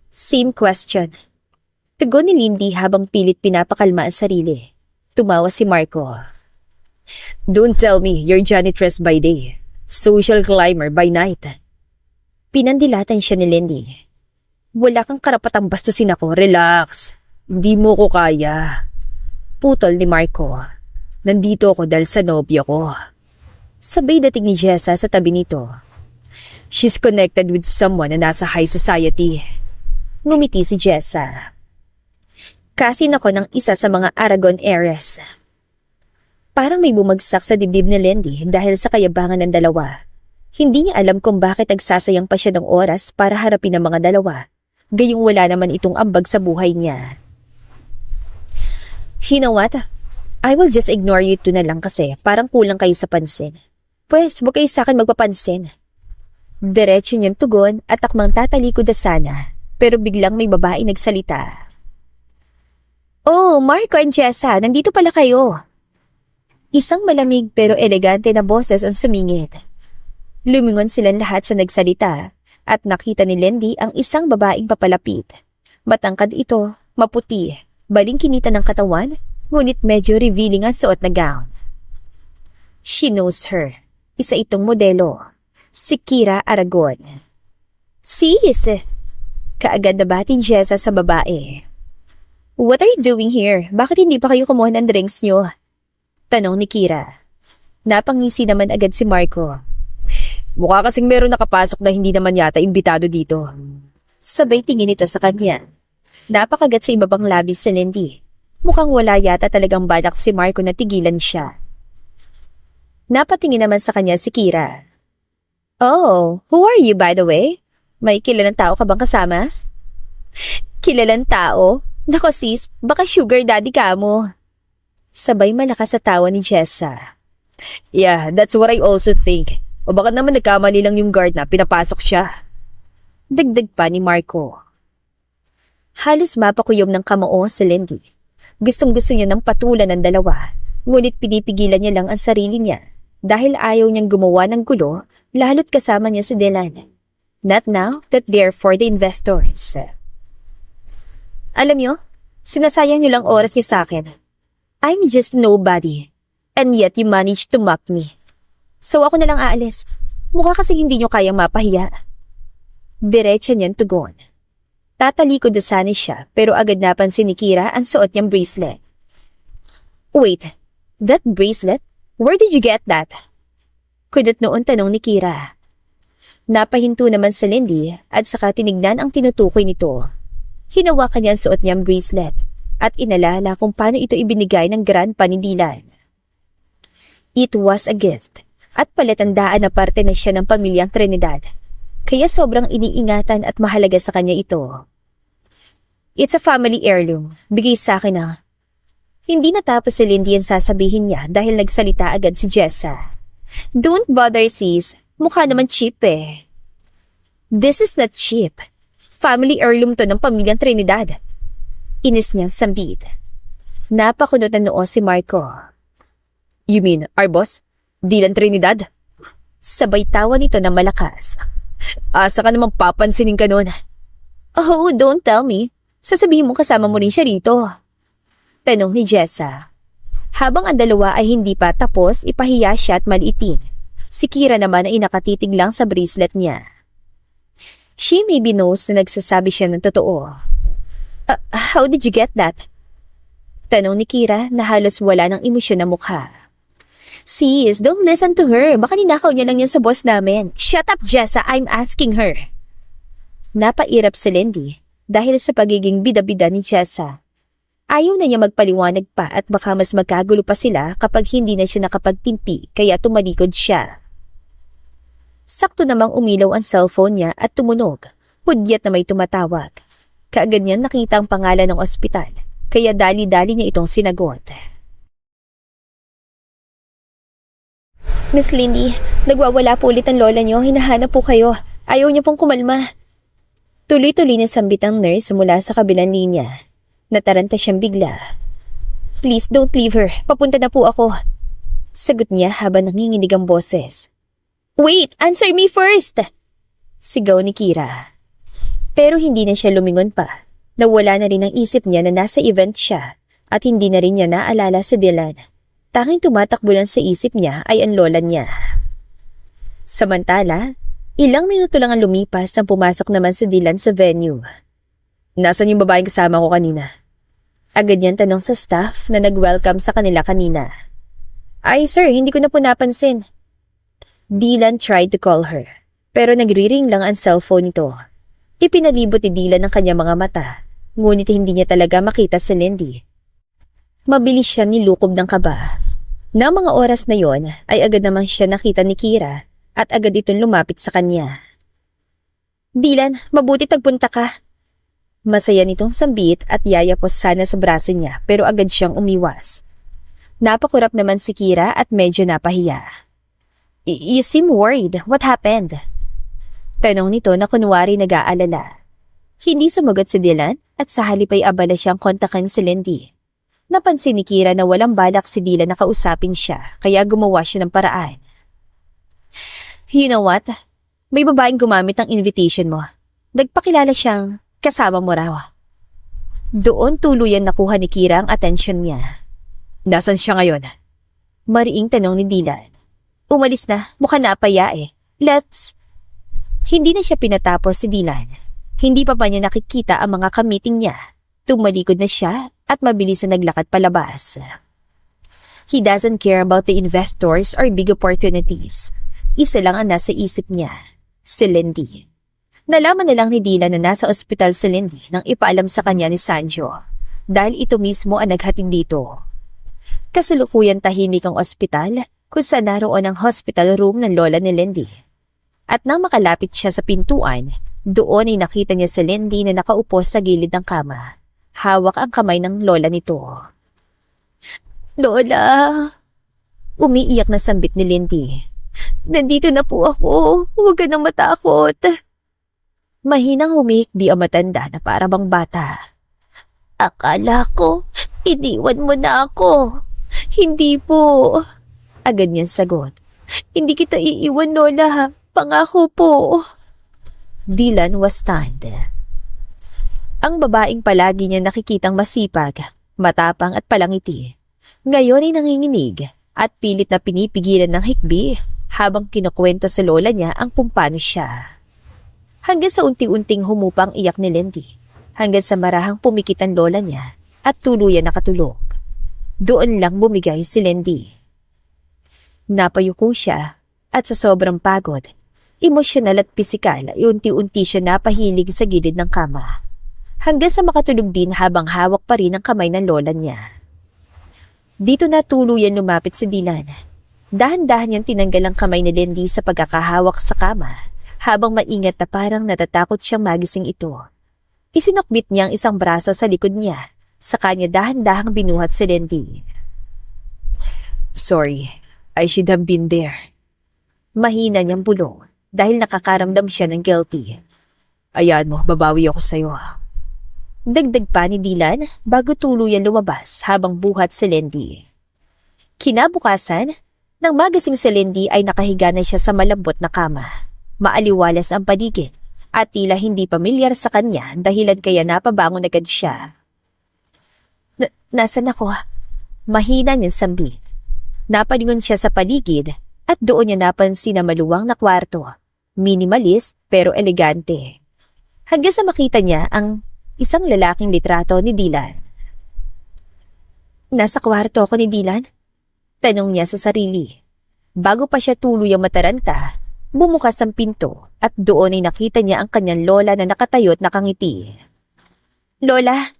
Same question. Tugon ni Lindy habang pilit pinapakalma ang sarili. Tumawa si Marco. Don't tell me you're janitress by day, social climber by night. Pinandilatan siya ni Lindy. Wala kang karapatang bastusin ako, relax. Hindi mo ko kaya. Putol ni Marco. Nandito ako dahil sa nobya ko. Sabay dating ni Jessa sa tabi nito. She's connected with someone na nasa high society. Ngumiti si Jessa. Kasin ako ng isa sa mga Aragon heiress. Parang may bumagsak sa dibdib ni Lindy dahil sa kayabangan ng dalawa. Hindi niya alam kung bakit nagsasayang pa siya ng oras para harapin ang mga dalawa. Gayong wala naman itong ambag sa buhay niya. You know what? I will just ignore you two na lang kasi parang kulang kayo sa pansin. Pwes, huwag kayo sa akin magpapansin. Diretso niyang tugon at akmang tatalikod na sana, pero biglang may babae nagsalita. Oh, Marco and Jessa, nandito pala kayo. Isang malamig pero elegante na boses ang sumingit. Lumingon silang lahat sa nagsalita at nakita ni Lindy ang isang babaeng papalapit. Matangkad ito, maputi, balingkinita ng katawan, ngunit medyo revealing ang suot na gown. She knows her. Isa itong modelo. Si Kira Aragon. Sis! Kaagad na batin Jessa sa babae. What are you doing here? Bakit hindi pa kayo kumuha ng drinks nyo? Tanong ni Kira. Napangisi naman agad si Marco. Mukha kasing meron nakapasok na hindi naman yata imbitado dito. Sabay tingin ito sa kanya. Napakagat sa ibabang labis si Lindy. Mukhang wala yata talagang balak si Marco na tigilan siya. Napatingin naman sa kanya si Kira. Oh, who are you by the way? May kilalang tao ka bang kasama? Kilalang tao? Nako sis, baka sugar daddy ka mo. Sabay malakas sa tawa ni Jessa. Yeah, that's what I also think. O baka naman nagkamali lang yung guard na pinapasok siya. Dagdag pa ni Marco. Halos mapakuyom ng kamao si Lindy. Gustong-gusto niya ng patulan ng dalawa, ngunit pinipigilan niya lang ang sarili niya. dahil ayaw niyang gumawa ng gulo lalo't kasama niya si Dylan. Not now that they're for the investors. Alam niyo, sinasayang niyo lang oras niyo sa akin. I'm just nobody. And yet you managed to mock me. So ako na lang aalis. Mukha kasi hindi niyo kayang mapahiya. Diretsa niyang tugon. Tatalikod na sana siya pero agad napansin ni Kira ang suot niyang bracelet. Wait, that bracelet? Where did you get that? Kudot noon tanong ni Kira. Napahinto naman si Lindy at saka tinignan ang tinutukoy nito. Hinawakan niya ang suot niyang bracelet at inalala kung paano ito ibinigay ng grandpa ni Dylan. It was a gift at palatandaan na parte na siya ng pamilyang Trinidad. Kaya sobrang iniingatan at mahalaga sa kanya ito. It's a family heirloom. Bigay sa akin na. Hindi natapos si Lindy ang sasabihin niya dahil nagsalita agad si Jessa. Don't bother sis. Mukha naman cheap eh. This is not cheap. Family heirloom to ng pamilyang Trinidad. Inis niyang sambit. Napakunot na noo si Marco. You mean, our boss? Dylan Trinidad? Sabay tawa nito na malakas. Asa ka namang papansinin ka nun? Oh, don't tell me. Sasabihin mo kasama mo rin siya rito. Tanong ni Jessa. Habang ang dalawa ay hindi pa tapos, ipahiya siya at maliitin. Si Kira naman ay nakatitig lang sa bracelet niya. She maybe knows na nagsasabi siya ng totoo. How did you get that? Tanong ni Kira na halos wala ng emosyon na mukha. Sis, don't listen to her. Baka ninakaw niya lang yan sa boss namin. Shut up, Jessa. I'm asking her. Napairap si Lindy dahil sa pagiging bida-bida ni Jessa. Ayaw na niya magpaliwanag pa at baka mas magkagulo pa sila kapag hindi na siya nakapagtimpi kaya tumalikod siya. Sakto namang umilaw ang cellphone niya at tumunog. Hudyat na may tumatawag. Kaagad niya nakita ang pangalan ng ospital kaya dali-dali niya itong sinagot. Miss Lindy, nagwawala po ulit ang lola niyo. Hinahanap po kayo. Ayaw niya pong kumalma. Tuloy-tuloy na sambit ang nurse mula sa kabilang linya. Nataranta siyang bigla. Please don't leave her. Papunta na po ako. Sagot niya habang nanginginig ang boses. Wait! Answer me first! Sigaw ni Kira. Pero hindi na siya lumingon pa. Nawala na rin ang isip niya na nasa event siya at hindi na rin niya naalala si Dylan. Tanging tumatakbo lang sa isip niya ay ang lola niya. Samantala, ilang minuto lang ang lumipas nang pumasok naman si Dylan sa venue. Nasaan yung babaeng kasama ko kanina? Agad niyang tanong sa staff na nag-welcome sa kanila kanina. Ay sir, hindi ko na po napansin. Dylan tried to call her, pero nagri-ring lang ang cellphone nito. Ipinalibot ni Dylan ang kanyang mga mata, ngunit hindi niya talaga makita si Lindy. Mabilis siya nilukob ng kaba. Nang mga oras na yon ay agad namang siya nakita ni Kira at agad itong lumapit sa kanya. Dylan, mabuti tagpunta ka. Masaya nitong sambit at yayapos sana sa braso niya pero agad siyang umiwas. Napakurap naman si Kira at medyo napahiya. You seem worried. What happened? Tanong nito na kunwari nag-aalala. Hindi sumagot si Dylan at sa halip ay abala siyang kontakan si Lindy. Napansin ni Kira na walang balak si Dylan na kausapin siya kaya gumawa siya ng paraan. You know what? May babaeng gumamit ng invitation mo. Nagpakilala siyang kasama mo raw. Doon tuluyan nakuha ni Kira ang atensyon niya. Nasaan siya ngayon? Mariing tanong ni Dylan. Umalis na, mukha napaya eh. Let's... Hindi na siya pinatapos si Dylan. Hindi pa niya nakikita ang mga kamiting niya. Tumalikod na siya at mabilis na naglakad palabas. He doesn't care about the investors or big opportunities. Isa lang ang nasa isip niya, si Lindy. Nalaman na lang ni Dylan na nasa ospital si Lindy nang ipaalam sa kanya ni Sanjo dahil ito mismo ang naghatid dito. Kasalukuyan tahimik ang ospital kung saan naroon ang hospital room ng lola ni Lindy. At nang makalapit siya sa pintuan, doon ay nakita niya si Lindy na nakaupo sa gilid ng kama. Hawak ang kamay ng lola nito. Lola! Umiiyak na sambit ni Lindy. Nandito na po ako. Huwag ka nang matakot. Mahinang humihikbi ang matanda na para bang bata. Akala ko, iniwan mo na ako. Hindi po. Agad niyang sagot. Hindi kita iiwan, Lola, ha? Pangako po. Dylan was stunned. Ang babaeng palagi niya nakikitang masipag, matapang at palangiti. Ngayon ay nanginginig at pilit na pinipigilan ng hikbi habang kinukwento sa lola niya ang kung paano siya. Hanggang sa unti-unting humupang iyak ni Lindy, hanggang sa marahang pumikit ang lola niya at tuluyan nakatulog. Doon lang bumigay si Lindy. Napayuko siya at sa sobrang pagod, emosyonal at pisikal ay unti-unti siya napahilig sa gilid ng kama. Hanggang sa makatulog din habang hawak pa rin ang kamay ng lola niya. Dito na tuluyan lumapit si Dylan. Dahan-dahan niyang tinanggal ang kamay ni Lindy sa pagkakahawak sa kama habang maingat na parang natatakot siyang magising ito. Isinokbit niya ang isang braso sa likod niya, sa kanya dahan-dahang binuhat si Lindy. Sorry, I should have been there. Mahina niyang bulong dahil nakakaramdam siya ng guilty. Ayan mo, babawi ako sa'yo. Dagdag pa ni Dylan bago tuluyan lumabas habang buhat si Lindy. Kinabukasan, nang magising si Lindy ay nakahiga na siya sa malambot na kama. Maaliwalas ang paligid at tila hindi pamilyar sa kanya dahilan kaya napabangon agad siya. Nasaan ako? Mahina niyang sambit. Napalingon siya sa paligid at doon niya napansin na maluwang na kwarto. Minimalist pero elegante. Hanggang sa makita niya ang isang lalaking litrato ni Dylan. Nasa kwarto ako ni Dylan? Tanong niya sa sarili. Bago pa siya tuluyang mataranta, bumukas ang pinto at doon ay nakita niya ang kanyang lola na nakatayo at nakangiti. Lola!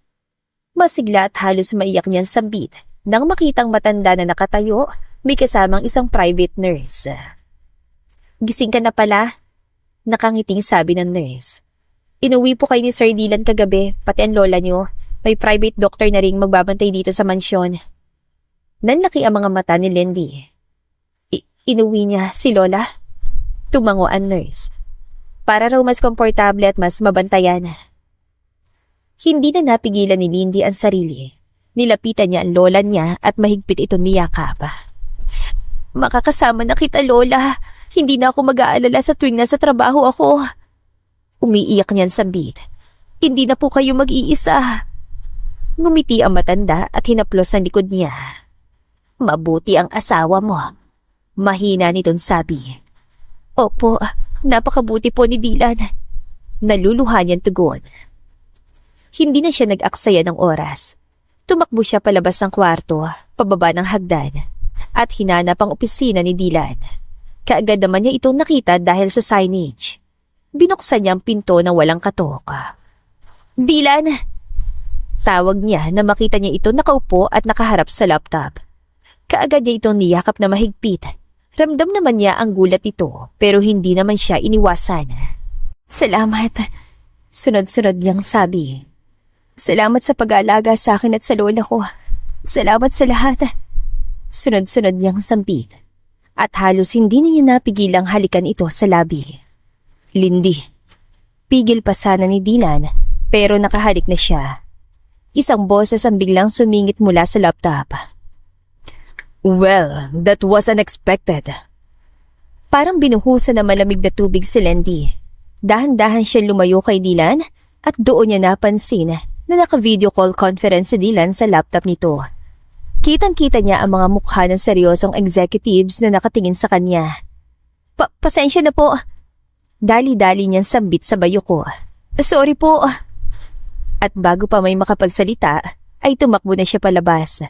Masigla at halos maiyak niyang sambit nang makitang matanda na nakatayo, may kasamang isang private nurse. Gising ka na pala? Nakangiting sabi ng nurse. Inuwi po kayo ni Sir Dylan kagabi, pati ang lola niyo. May private doctor na ring magbabantay dito sa mansyon. Nanlaki ang mga mata ni Lindy. Inuwi niya si Lola? Tumango ang nurse. Para raw mas komportable at mas mabantayan. Hindi na napigilan ni Lindy ang sarili. Nilapitan niya ang lola niya at mahigpit ito niyakap. Makakasama na kita, Lola. Hindi na ako mag-aalala sa tuwing nasa trabaho ako. Umiiyak niyan sambit. Hindi na po kayo mag-iisa. Ngumiti ang matanda at hinaplos ang likod niya. Mabuti ang asawa mo. Mahina nitong sabi. Opo, napakabuti po ni Dylan. Naluluha niyang tugon. Hindi na siya nag-aksaya ng oras. Tumakbo siya palabas ng kwarto, pababa ng hagdan, at hinanap ang opisina ni Dylan. Kaagad naman niya itong nakita dahil sa signage. Binuksan niya ang pinto na walang katok. Dylan! Tawag niya na makita niya ito nakaupo at nakaharap sa laptop. Kaagad niya itong niyakap na mahigpit. Ramdam naman niya ang gulat ito pero hindi naman siya iniwasan. Salamat. Sunod-sunod niyang sabi. Salamat sa pag-aalaga sa akin at sa lola ko. Salamat sa lahat. Sunod-sunod niyang sampit. At halos hindi niya napigilang halikan ito sa labi. Lindy. Pigil pa sana ni Dylan pero nakahalik na siya. Isang boses ang biglang sumingit mula sa laptop. Well, that was unexpected. Parang binuhusan na malamig na tubig si Lindy. Dahan-dahan siya lumayo kay Dylan at doon niya napansin na naka-video call conference si Dylan sa laptop nito. Kitang-kita niya ang mga mukha ng seryosong executives na nakatingin sa kanya. Pasensya na po. Dali-dali niyang sambit sa bayo ko. Sorry po. At bago pa may makapagsalita, ay tumakbo na siya palabas.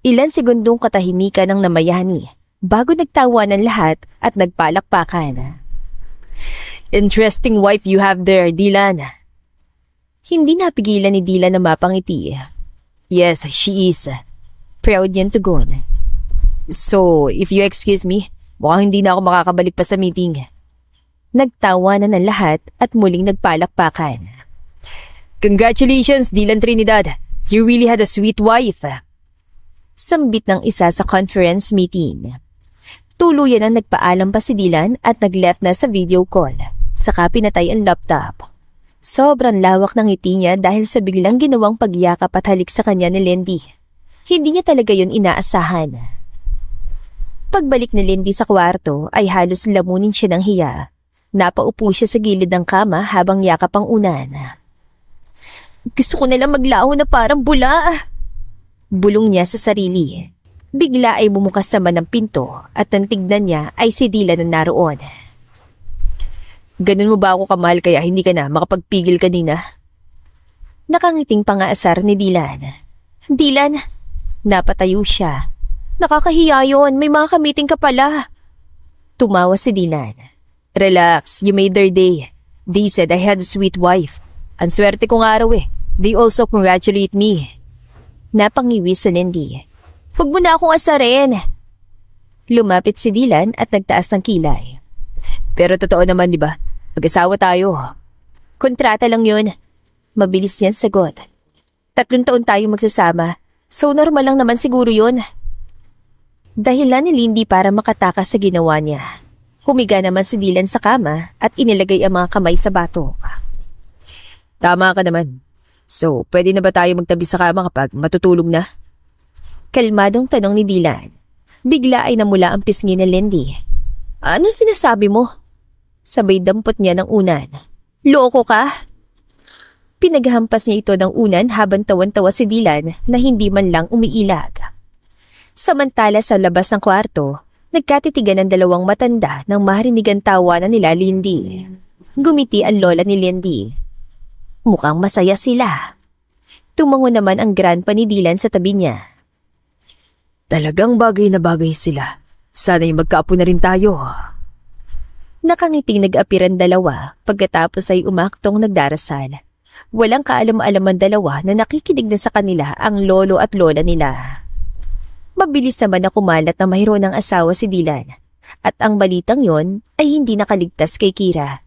Ilan segundong katahimikan ang namayani bago nagtawa ng lahat at nagpalakpakan. Interesting wife you have there, Dylan. Hindi napigilan ni Dylan na mapangiti. Yes, she is. Proud niyang tugon. So, if you excuse me, mukhang hindi na ako makakabalik pa sa meeting. Nagtawa na ng lahat at muling nagpalakpakan. Congratulations, Dylan Trinidad. You really had a sweet wife. Sambit ng isa sa conference meeting. Tuluyan ang nagpaalam pa si Dylan at nag-left na sa video call. Saka pinatay ang laptop. Sobrang lawak ng ngiti niya dahil sa biglang ginawang pagyakap at halik sa kanya ni Lindy. Hindi niya talaga yun inaasahan. Pagbalik ni Lindy sa kwarto ay halos lamunin siya ng hiya. Napaupo siya sa gilid ng kama habang yakap ang unan. Gusto ko nalang maglaho na parang bula. Bulong niya sa sarili. Bigla ay bumukas naman ang pinto at nang tignan niya ay si Dylan na naroon. Ganun mo ba ako kamahal kaya hindi ka na makapagpigil kanina? Nakangiting pangaasar ni Dylan. Dylan, napatayo siya. Nakakahiya yun, may mga kamiting ka pala. Tumawa si Dylan. Relax, you made their day. They said I had a sweet wife. Ang swerte kong araw eh. They also congratulate me. Napangiwi si Lindy. Huwag mo na akong asarin. Lumapit si Dylan at nagtaas ng kilay. Pero totoo naman, di ba? Mag-asawa tayo. Kontrata lang yun. Mabilis niyan sagot. 3 taon tayong magsasama, so normal lang naman siguro yun. Dahilan ni Lindy para makatakas sa ginawa niya. Humiga naman si Dylan sa kama at inilagay ang mga kamay sa batok. Tama ka naman. So, pwede na ba tayo magtabi sa kama kapag matutulog na? Kalmadong tanong ni Dylan. Bigla ay namula ang pisngi ni Lindy. Ano sinasabi mo? Sabay dampot niya ng unan. Loko ka? Pinaghampas niya ito ng unan habang tawan-tawa si Dylan na hindi man lang umiilag. Samantala sa labas ng kwarto, nagkatitigan ng 2 matanda nang marinig ang tawanan nila Lindy. Gumiti ang lola ni Lindy. Mukhang masaya sila. Tumango naman ang grandpa ni Dylan sa tabi niya. Talagang bagay na bagay sila. Sana'y magkaapo na rin tayo. Nakangiting nag-apiran 2 pagkatapos ay umaktong nagdarasal. Walang kaalam-alam ang 2 na nakikinig na sa kanila ang lolo at lola nila. Mabilis naman na kumalat na mayroon ng asawa si Dylan. At ang balitang yon ay hindi nakaligtas kay Kira.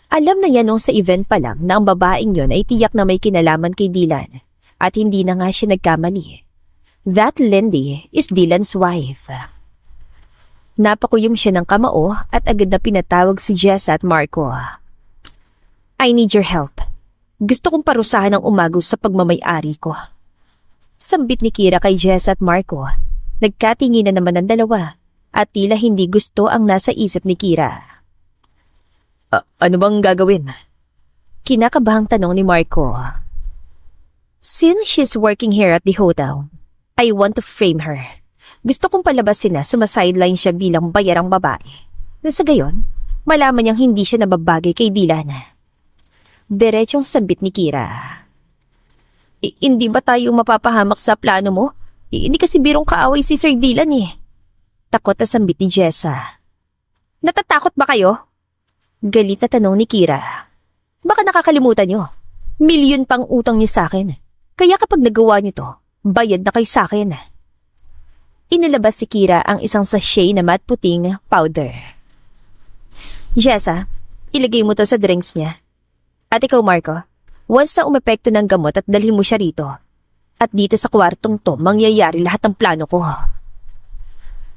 Alam na yan nung sa event pa lang na ang babaeng yon ay tiyak na may kinalaman kay Dylan. At hindi na nga siya nagkamali. That Lindy is Dylan's wife. Napakuyom siya ng kamao at agad na pinatawag si Jessa at Marco. I need your help. Gusto kong parusahan ng umagos sa pagmamay-ari ko. Sambit ni Kira kay Jessa at Marco. Nagkatingin na naman ang 2 at tila hindi gusto ang nasa isip ni Kira. Ano bang gagawin? Kinakabahang tanong ni Marco. Since she's working here at the hotel, I want to frame her. Gusto kong palabasin na sumasideline siya bilang bayarang babae. Na sa gayon, malaman niyang hindi siya nababagay kay Dylan. Diretsong sambit ni Kira. Hindi ba tayo mapapahamak sa plano mo? Hindi kasi birong kaaway si Sir Dylan eh. Takot na sambit ni Jessa. Natatakot ba kayo? Galit na tanong ni Kira. Baka nakakalimutan niyo. Milyon pang utang niyo sa akin. Kaya kapag nagawa niyo to, bayad na kayo sa akin. Inilabas si Kira ang isang sachet na matte puting powder. Jessa, ilagay mo to sa drinks niya. At ikaw, Marco, once na umepekto ng gamot at dalhin mo siya rito. At dito sa kwartong to, mangyayari lahat ng plano ko.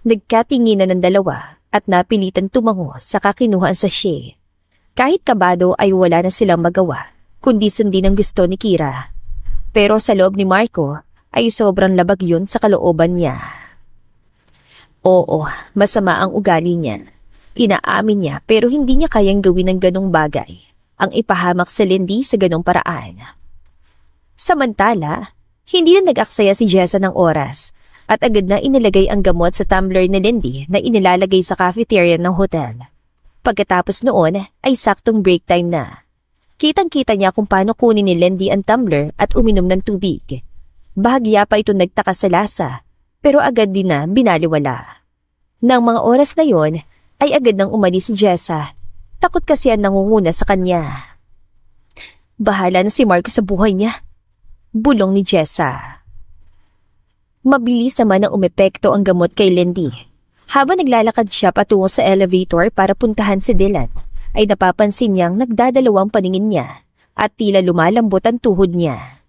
Nagkatinginan ng 2 at napilitan tumango sa kakinuha ang sachet. Kahit kabado ay wala na silang magawa, kundi sundin ang gusto ni Kira. Pero sa loob ni Marco ay sobrang labag yun sa kalooban niya. Oo, masama ang ugali niya. Inaamin niya pero hindi niya kayang gawin ng ganong bagay. Ang ipahamak sa Lindy sa ganong paraan. Samantala, hindi na nag-aksaya si Jessa ng oras at agad na inilagay ang gamot sa tumbler ni Lindy na inilalagay sa cafeteria ng hotel. Pagkatapos noon ay saktong break time na. Kitang-kita niya kung paano kunin ni Lindy ang tumbler at uminom ng tubig. Bahagya pa ito nagtaka sa lasa pero agad din na binaliwala. Nang mga oras na yon ay agad nang umalis si Jessa. Takot kasi ang nangunguna sa kanya. Bahala na si Marco sa buhay niya. Bulong ni Jessa. Mabilis naman ang umepekto ang gamot kay Lindy. Habang naglalakad siya patungo sa elevator para puntahan si Dylan, ay napapansin niyang nagdadalawang paningin niya at tila lumalambot ang tuhod niya.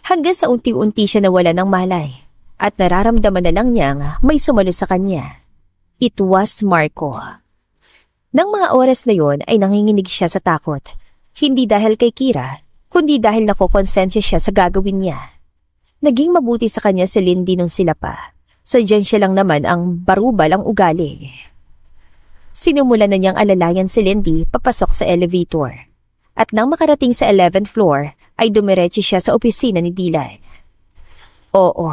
Hanggang sa unti-unti siya nawala ng malay at nararamdaman na lang niyang may sumalo sa kanya. It was Marco. Nang mga oras na yon ay nanginginig siya sa takot. Hindi dahil kay Kira, kundi dahil nakokonsensya siya sa gagawin niya. Naging mabuti sa kanya si Lindy nung sila pa. Sadyang siya lang naman ang barubal ang ugali. Sinumulan na niyang alalayan si Lindy papasok sa elevator. At nang makarating sa 11th floor, ay dumiretso siya sa opisina ni Dylan. Oo,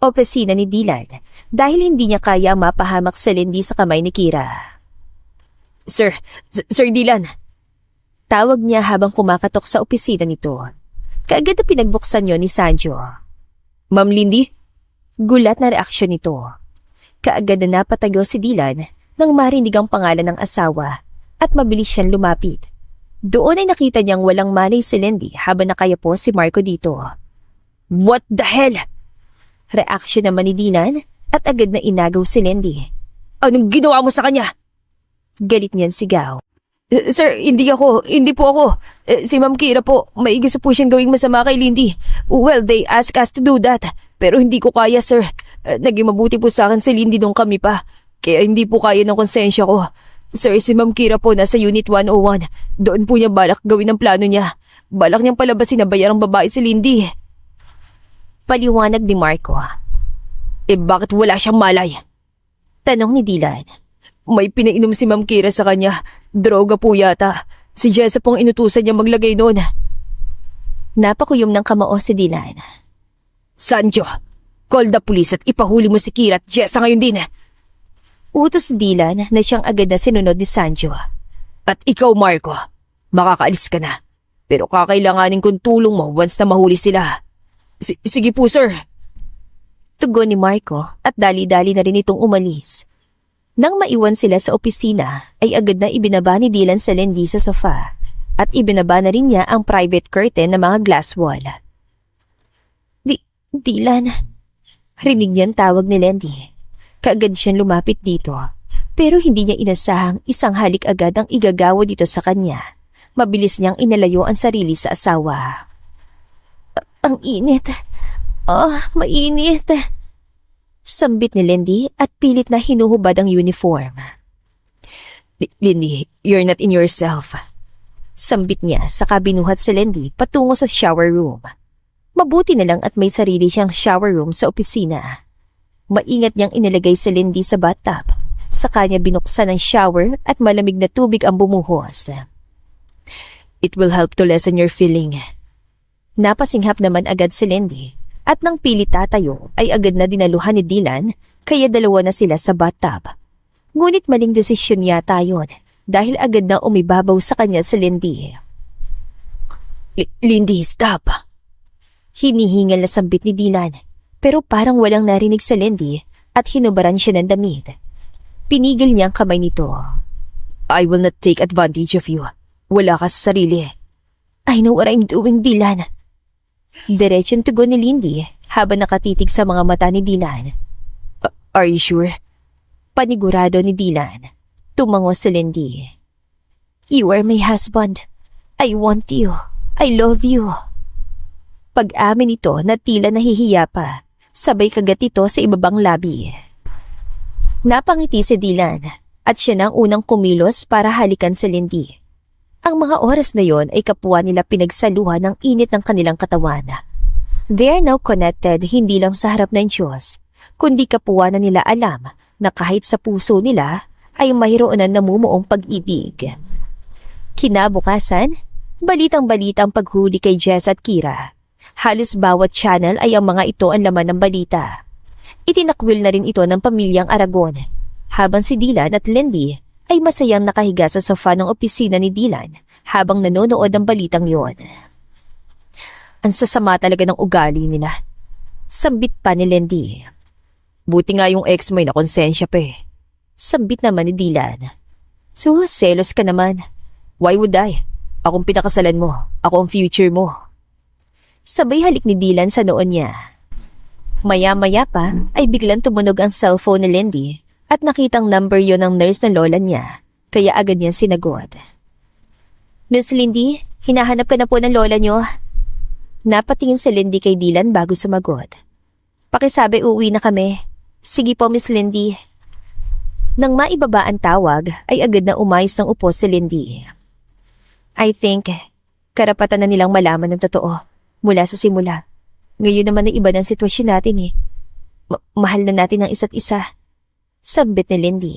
opisina ni Dylan, dahil hindi niya kaya mapahamak si Lindy sa kamay ni Kira. Sir Dylan. Tawag niya habang kumakatok sa opisina nito. Kaagad na pinagbuksan yon ni Sanjo. Ma'am Lindy? Gulat na reaksyon nito. Kaagad na napatayo si Dylan nang marinig ang pangalan ng asawa at mabilis siyang lumapit. Doon ay nakita niyang walang malay si Lindy habang nakayapo si Marco dito. What the hell? Reaksyon naman ni Dylan at agad na inagaw si Lindy. Anong ginawa mo sa kanya? Galit niyan sigaw. Sir, hindi po ako. Si Ma'am Kira po, may gusto po siyang gawing masama kay Lindy. Well, they asked us to do that. Pero hindi ko kaya, sir. Naging mabuti po sa akin si Lindy nung kami pa. Kaya hindi po kaya ng konsensya ko. Sir, si Ma'am Kira po nasa Unit 101. Doon po niya balak gawin ang plano niya. Balak niyang palabasin na bayarang babae si Lindy. Paliwanag ni Marco. Bakit wala siyang malay? Tanong ni Dylan. May pinainom si Ma'am Kira sa kanya. Droga po yata. Si Jessa pong inutusan niya maglagay noon. Napakuyom ng kamao si Dylan. Sanjo, call the police at ipahuli mo si Kira at Jessa ngayon din. Utos ni Dylan na siyang agad na sinunod ni Sanjo. At ikaw, Marco, makakaalis ka na. Pero kakailanganin kong tulong mo once na mahuli sila. Sige po, sir. Tugon ni Marco at dali-dali na rin itong umalis. Nang maiwan sila sa opisina, ay agad na ibinaba ni Dylan si Lindy sa sofa at ibinaba na rin niya ang private curtain ng mga glass wall. Dylan, rinig niyang tawag ni Lindy. Kaagad siyang lumapit dito, pero hindi niya inasahang isang halik agad ang igagawa dito sa kanya. Mabilis niyang inalayo ang sarili sa asawa. Ang init. Mainit. Sambit ni Lindy at pilit na hinuhubad ang uniform. Lindy, you're not in yourself. Sambit niya saka binuhat si Lindy patungo sa shower room. Mabuti na lang at may sarili siyang shower room sa opisina. Maingat niyang inilagay si Lindy sa bathtub. Saka niya binuksan ang shower at malamig na tubig ang bumuhos. It will help to lessen your feeling. Napasinghap naman agad si Lindy. At nang pilit tatayo ay agad na dinaluhan ni Dylan kaya dalawa na sila sa bathtub. Ngunit maling desisyon yata yun dahil agad na umibabaw sa kanya si Lindy. Lindy, stop! Hinihingal na sambit ni Dylan pero parang walang narinig sa Lindy at hinubaran siya ng damit. Pinigil niya ang kamay nito. I will not take advantage of you. Wala ka sa sarili. I know what I'm doing, Dylan. Diretsong tugon ni Lindy habang nakatitig sa mga mata ni Dylan. Are you sure? Panigurado ni Dylan. Tumango si Lindy. You are my husband. I want you. I love you. Pag-amin ito na tila nahihiya pa, sabay kagat ito sa ibabang labi. Napangiti si Dylan at siya na ang unang kumilos para halikan si Lindy. Ang mga oras na yon ay kapwa nila pinagsaluhan ng init ng kanilang katawan. They are now connected hindi lang sa harap ng Diyos, kundi kapwa na nila alam na kahit sa puso nila ay mayroon na namumuong pag-ibig. Kinabukasan, balitang-balita ang paghuli kay Jess at Kira. Halos bawat channel ay ang mga ito ang laman ng balita. Itinakwil na rin ito ng pamilyang Aragon, habang si Dylan at Lindy ay masayang nakahiga sa sofa ng opisina ni Dylan habang nanonood ng balitang yon. Ang sasama talaga ng ugali nila. Sambit pa ni Lindy. Buti nga yung ex mo ay nakonsensya pa eh. Sambit naman ni Dylan. So, selos ka naman. Why would I? Akong pinakasalan mo. Ako ang future mo. Sabay halik ni Dylan sa noon niya. Maya-maya pa ay biglang tumunog ang cellphone ni Lindy at nakitang number yon ng nurse ng lola niya, kaya agad niyang sinagot. Miss Lindy, hinahanap ka na po ng lola niyo. Napatingin si Lindy kay Dylan bago sumagot. Pakisabi uuwi na kami. Sige po, Miss Lindy. Nang maibaba ang tawag, ay agad na umayos ng upo si Lindy. I think, karapatan na nilang malaman ng totoo mula sa simula. Ngayon naman ay iba ng sitwasyon natin eh. Mahal na natin ang isa't isa. Sambit ni Lindy.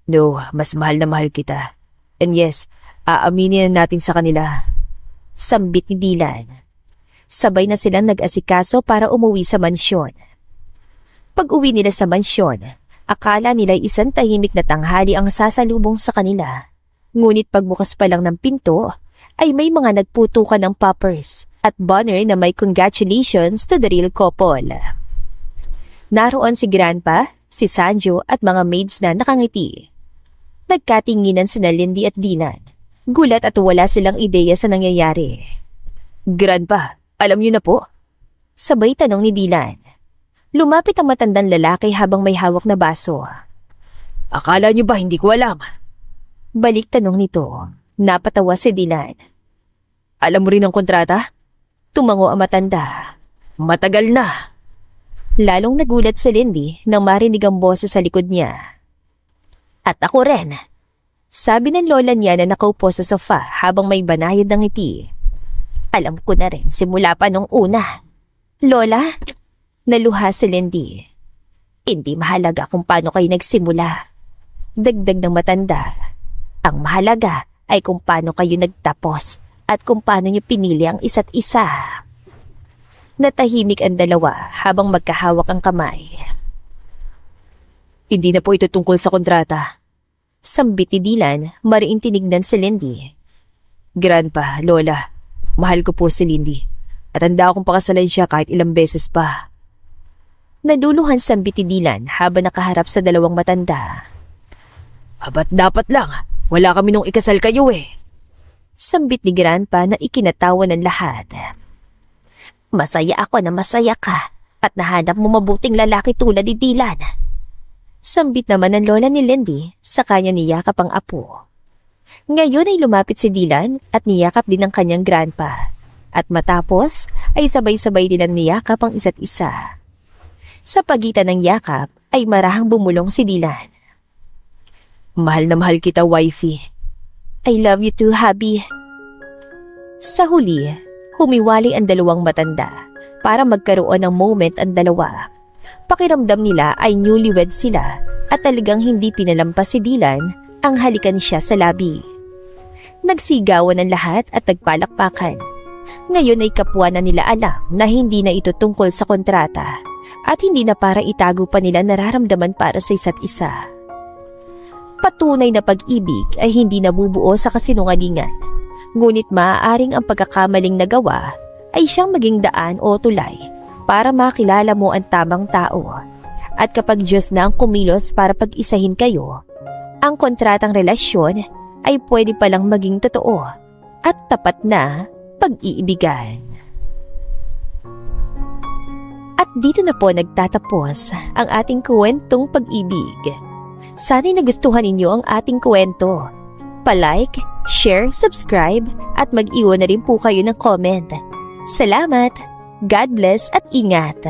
No, mas mahal na mahal kita. And yes, aaminin na natin sa kanila. Sambit ni Dylan. Sabay na silang nag-asikaso para umuwi sa mansyon. Pag-uwi nila sa mansyon, akala nila isang tahimik na tanghali ang sasalubong sa kanila. Ngunit pagbukas pa lang ng pinto, ay may mga nagputukan ng poppers at banner na may congratulations to the real couple. Naroon si Grandpa, si Sanjo at mga maids na nakangiti. Nagkatinginan sina Lindy at Dylan. Gulat at wala silang ideya sa nangyayari. Grandpa, alam niyo na po? Sabay tanong ni Dylan. Lumapit ang matandang lalaki habang may hawak na baso. Akala niyo ba hindi ko alam? Balik tanong nito. Napatawa si Dylan. Alam mo rin ang kontrata? Tumango ang matanda. Matagal na. Lalong nagulat si Lindy nang marinig ang boses sa likod niya. At ako rin. Sabi ng lola niya na nakaupo sa sofa habang may banayad ng ngiti. Alam ko na rin simula pa nung una. Lola? Naluha si Lindy. Hindi mahalaga kung paano kayo nagsimula. Dagdag ng matanda. Ang mahalaga ay kung paano kayo nagtapos at kung paano niyo pinili ang isa't isa. Natahimik ang dalawa habang magkahawak ang kamay. Hindi na po ito tungkol sa kontrata. Sambit ni Dylan, mariing tinignan si Lindy. Grandpa, Lola, mahal ko po si Lindy. At handa akong pakasalan siya kahit ilang beses pa. Naduluhan sambit ni Dylan habang nakaharap sa dalawang matanda. Abat dapat lang, wala kami nung ikasal kayo eh. Sambit ni Grandpa na ikinatawa ng lahat. Masaya ako na masaya ka at nahanap mo mabuting lalaki tulad ni Dylan. Sambit naman ng lola ni Lindy sa kanya niyakap ang apo. Ngayon ay lumapit si Dylan at niyakap din ang kanyang grandpa. At matapos ay sabay-sabay din ang niyakap ang isa't isa. Sa pagitan ng yakap ay marahang bumulong si Dylan. Mahal na mahal kita, wifey. I love you too, hubby. Sa huli, humiwalay ang dalawang matanda para magkaroon ng moment ang dalawa. Pakiramdam nila ay newlywed sila at talagang hindi pinalampas si Dylan ang halikan siya sa labi. Nagsigawan ang lahat at nagpalakpakan. Ngayon ay kapwa na nila alam na hindi na ito tungkol sa kontrata at hindi na para itago pa nila nararamdaman para sa isa't isa. Patunay na pag-ibig ay hindi nabubuo sa kasinungalingan. Ngunit maaaring ang pagkakamaling nagawa ay siyang maging daan o tulay para makilala mo ang tamang tao. At kapag Diyos na ang kumilos para pag-isahin kayo, ang kontratang relasyon ay pwede palang maging totoo at tapat na pag-iibigan. At dito na po nagtatapos ang ating kwentong pag-ibig. Sana'y nagustuhan ninyo ang ating kwento. Pa-like, share, subscribe at mag-iwan na rin po kayo ng comment. Salamat! God bless at ingat!